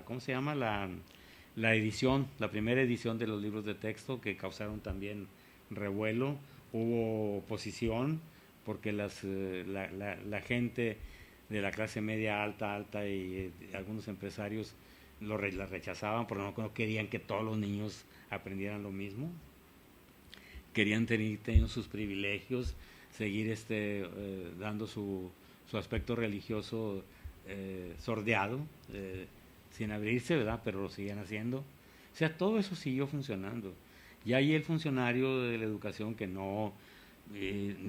¿cómo se llama? La edición, la primera edición de los libros de texto, que causaron también revuelo, hubo oposición, porque la gente de la clase media alta y algunos empresarios la rechazaban porque no querían que todos los niños aprendieran lo mismo. Querían tener sus privilegios, seguir dando su aspecto religioso sordeado, sin abrirse, ¿verdad? Pero lo seguían haciendo. O sea, todo eso siguió funcionando. Y ahí el funcionario de la educación que no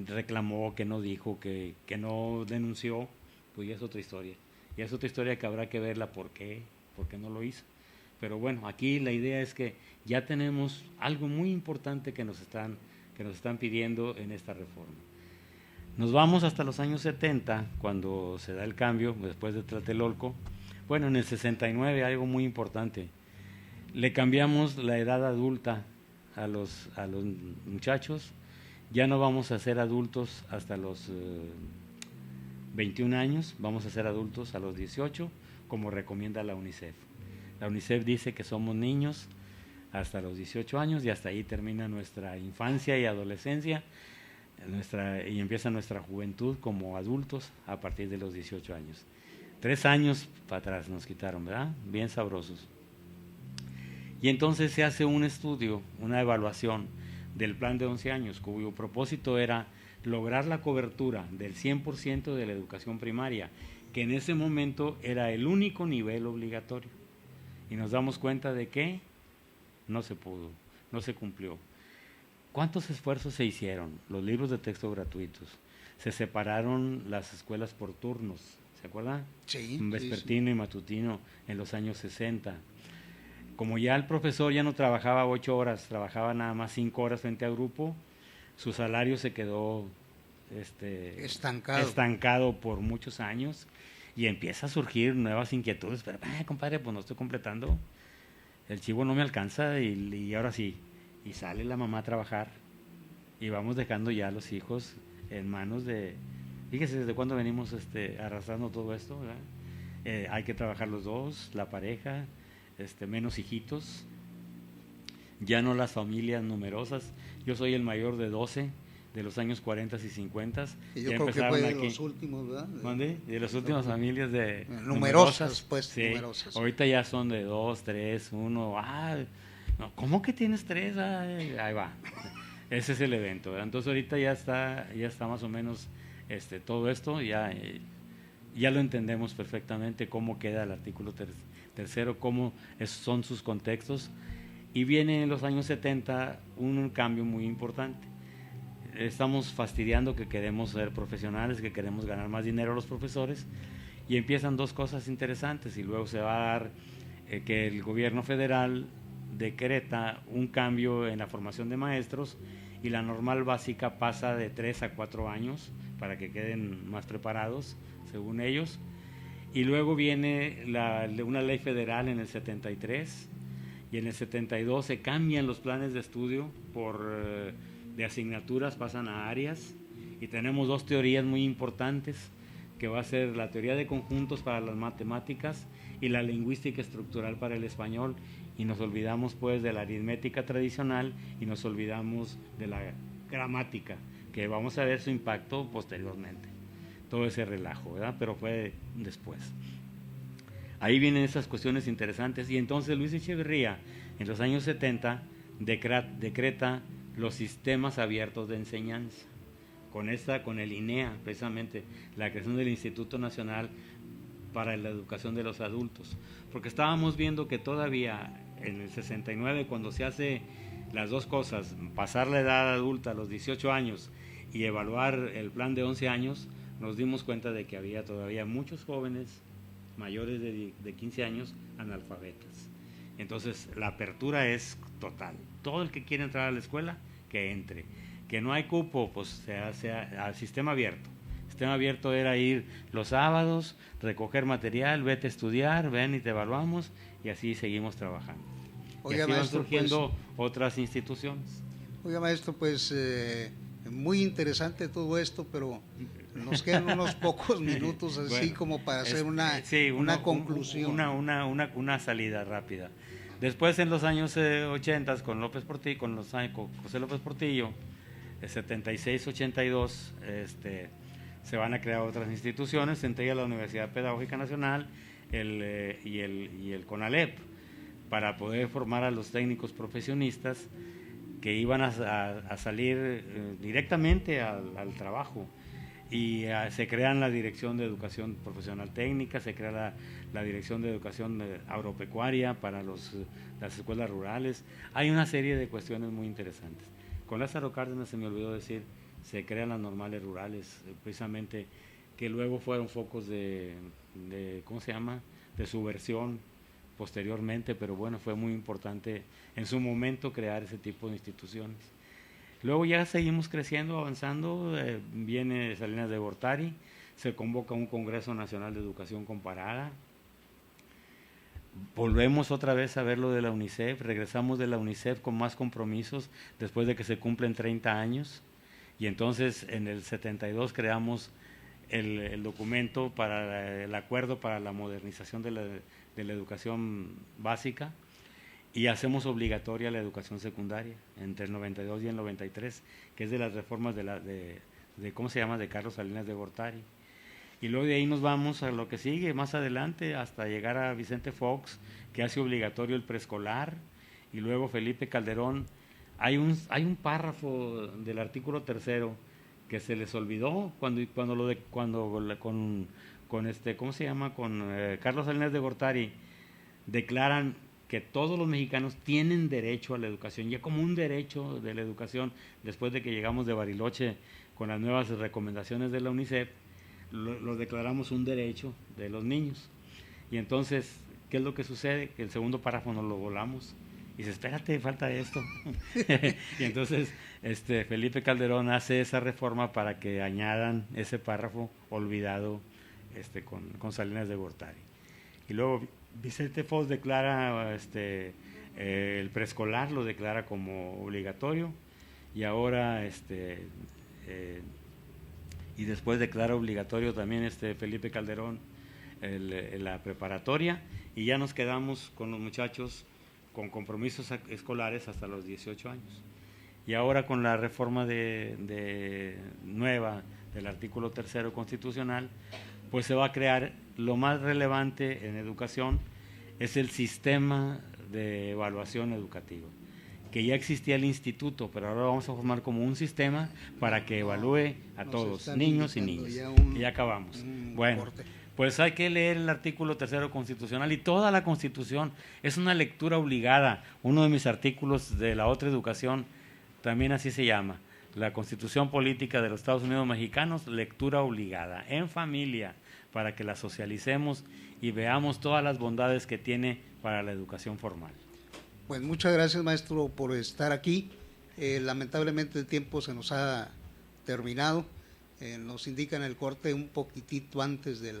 reclamó, que no dijo, que no denunció, pues ya es otra historia. Ya es otra historia que habrá que verla por qué no lo hizo. Pero bueno, aquí la idea es que ya tenemos algo muy importante que nos están pidiendo en esta reforma. Nos vamos hasta los años 70, cuando se da el cambio, después de Tlatelolco. Bueno, en el 69 algo muy importante. Le cambiamos la edad adulta a los muchachos. Ya no vamos a ser adultos hasta los 21 años, vamos a ser adultos a los 18, como recomienda la UNICEF. La UNICEF dice que somos niños hasta los 18 años y hasta ahí termina nuestra infancia y adolescencia y empieza nuestra juventud como adultos a partir de los 18 años. 3 años para atrás nos quitaron, ¿verdad? Bien sabrosos. Y entonces se hace un estudio, una evaluación del plan de 11 años, cuyo propósito era lograr la cobertura del 100% de la educación primaria, que en ese momento era el único nivel obligatorio. Y nos damos cuenta de que no se pudo, no se cumplió. ¿Cuántos esfuerzos se hicieron? Los libros de texto gratuitos. Se separaron las escuelas por turnos, ¿se acuerdan? Sí. Vespertino y matutino en los años 60. Como ya el profesor ya no trabajaba 8 horas, trabajaba nada más 5 horas frente a grupo, su salario se quedó estancado por muchos años y empieza a surgir nuevas inquietudes. Pero, compadre, pues no estoy completando, el chivo no me alcanza y ahora sí. Y sale la mamá a trabajar y vamos dejando ya a los hijos en manos de... Fíjese desde cuándo venimos arrastrando todo esto, ¿verdad? Hay que trabajar los dos, la pareja, menos hijitos, ya no las familias numerosas. Yo soy el mayor de 12 de los años 40 y 50. Y yo creo que fue de los últimos, ¿verdad? De las últimas familias de numerosas, pues, sí. Numerosas. Ahorita ya son de 2, 3, 1. No, ¿cómo que tienes 3? Ahí va. Ese es el evento, ¿verdad? Entonces ahorita ya está más o menos todo esto, ya lo entendemos perfectamente cómo queda el artículo tercero, cómo son sus contextos. Y viene en los años 70 un cambio muy importante. Estamos fastidiando que queremos ser profesionales, que queremos ganar más dinero los profesores, y empiezan dos cosas interesantes, y luego se va a dar que el gobierno federal decreta un cambio en la formación de maestros y la normal básica pasa de 3 a 4 años para que queden más preparados, según ellos. Y luego viene una ley federal en el 73 y en el 72 se cambian los planes de estudio de asignaturas, pasan a áreas, y tenemos dos teorías muy importantes, que va a ser la teoría de conjuntos para las matemáticas y la lingüística estructural para el español, y nos olvidamos pues de la aritmética tradicional y nos olvidamos de la gramática, que vamos a ver su impacto posteriormente, todo ese relajo, ¿verdad? Pero fue después. Ahí vienen esas cuestiones interesantes, y entonces Luis Echeverría en los años 70 decreta los sistemas abiertos de enseñanza, con el INEA, precisamente, la creación del Instituto Nacional para la Educación de los Adultos, porque estábamos viendo que todavía en el 69, cuando se hace las dos cosas, pasar la edad adulta a los 18 años y evaluar el plan de 11 años, nos dimos cuenta de que había todavía muchos jóvenes mayores de 15 años analfabetas. Entonces la apertura es total, todo el que quiere entrar a la escuela, que entre. Que no hay cupo, pues se hace al sistema abierto. El sistema abierto era ir los sábados, recoger material, vete a estudiar, ven y te evaluamos, y así seguimos trabajando. Oiga, y así maestro, van surgiendo otras instituciones. Oiga, maestro, pues muy interesante todo esto, pero nos quedan unos pocos minutos así bueno, como para hacer una conclusión. Una salida rápida. Después en los años 80 con José López Portillo, 76-82, se van a crear otras instituciones, entre ellas la Universidad Pedagógica Nacional y el CONALEP, para poder formar a los técnicos profesionistas que iban a salir directamente al trabajo. Y se crea la Dirección de Educación Profesional Técnica, se crea la Dirección de Educación Agropecuaria para las escuelas rurales. Hay una serie de cuestiones muy interesantes. Con Lázaro Cárdenas, se me olvidó decir, se crean las normales rurales, precisamente, que luego fueron focos de ¿cómo se llama?, de subversión posteriormente, pero bueno, fue muy importante en su momento crear ese tipo de instituciones. Luego ya seguimos creciendo, avanzando, viene Salinas de Gortari, se convoca un Congreso Nacional de Educación Comparada, volvemos otra vez a ver lo de la UNICEF, regresamos de la UNICEF con más compromisos después de que se cumplen 30 años, y entonces en el 72 creamos el documento para el acuerdo para la modernización de la educación básica, y hacemos obligatoria la educación secundaria entre el 92 y el 93, que es de las reformas de ¿cómo se llama?, de Carlos Salinas de Gortari. Y luego de ahí nos vamos a lo que sigue más adelante, hasta llegar a Vicente Fox, que hace obligatorio el preescolar, y luego Felipe Calderón. Hay un párrafo del artículo 3º que se les olvidó con ¿cómo se llama?, con Carlos Salinas de Gortari, declaran que todos los mexicanos tienen derecho a la educación, ya como un derecho de la educación, después de que llegamos de Bariloche con las nuevas recomendaciones de la UNICEF, lo declaramos un derecho de los niños. Y entonces, ¿qué es lo que sucede? Que el segundo párrafo nos lo volamos. Y dice, espérate, falta esto. Y entonces Felipe Calderón hace esa reforma para que añadan ese párrafo olvidado con Salinas de Gortari. Y luego Vicente Fox declara el preescolar, lo declara como obligatorio, y ahora y después declara obligatorio también Felipe Calderón la preparatoria, y ya nos quedamos con los muchachos con compromisos escolares hasta los 18 años. Y ahora con la reforma nueva del artículo 3º constitucional, pues se va a crear lo más relevante en educación, es el sistema de evaluación educativa, que ya existía el instituto, pero ahora vamos a formar como un sistema para que evalúe a todos, niños y niñas. Y ya acabamos. Bueno, pues hay que leer el artículo 3º constitucional, y toda la Constitución es una lectura obligada. Uno de mis artículos de la otra educación también así se llama, la Constitución Política de los Estados Unidos Mexicanos, lectura obligada, en familia, para que la socialicemos y veamos todas las bondades que tiene para la educación formal. Pues muchas gracias, maestro, por estar aquí. Lamentablemente el tiempo se nos ha terminado. Nos indican el corte un poquitito antes de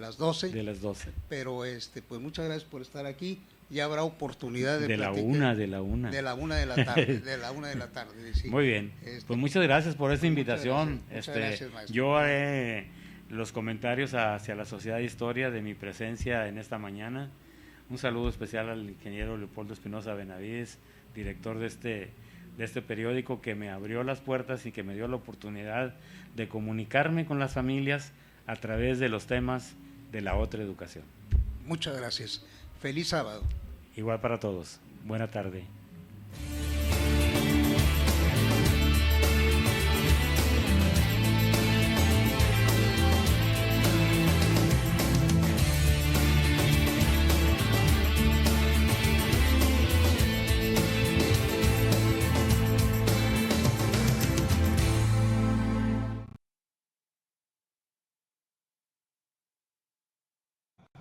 las 12. De las 12. Pero pues muchas gracias por estar aquí. Ya habrá oportunidad de platicar. De la una de la tarde. Sí. Muy bien. Pues muchas gracias por esta invitación. Muchas gracias, maestro. Yo haré los comentarios hacia la Sociedad de Historia de mi presencia en esta mañana. Un saludo especial al ingeniero Leopoldo Espinosa Benavides, director de este periódico, que me abrió las puertas y que me dio la oportunidad de comunicarme con las familias a través de los temas de la otra educación. Muchas gracias. Feliz sábado. Igual para todos. Buena tarde.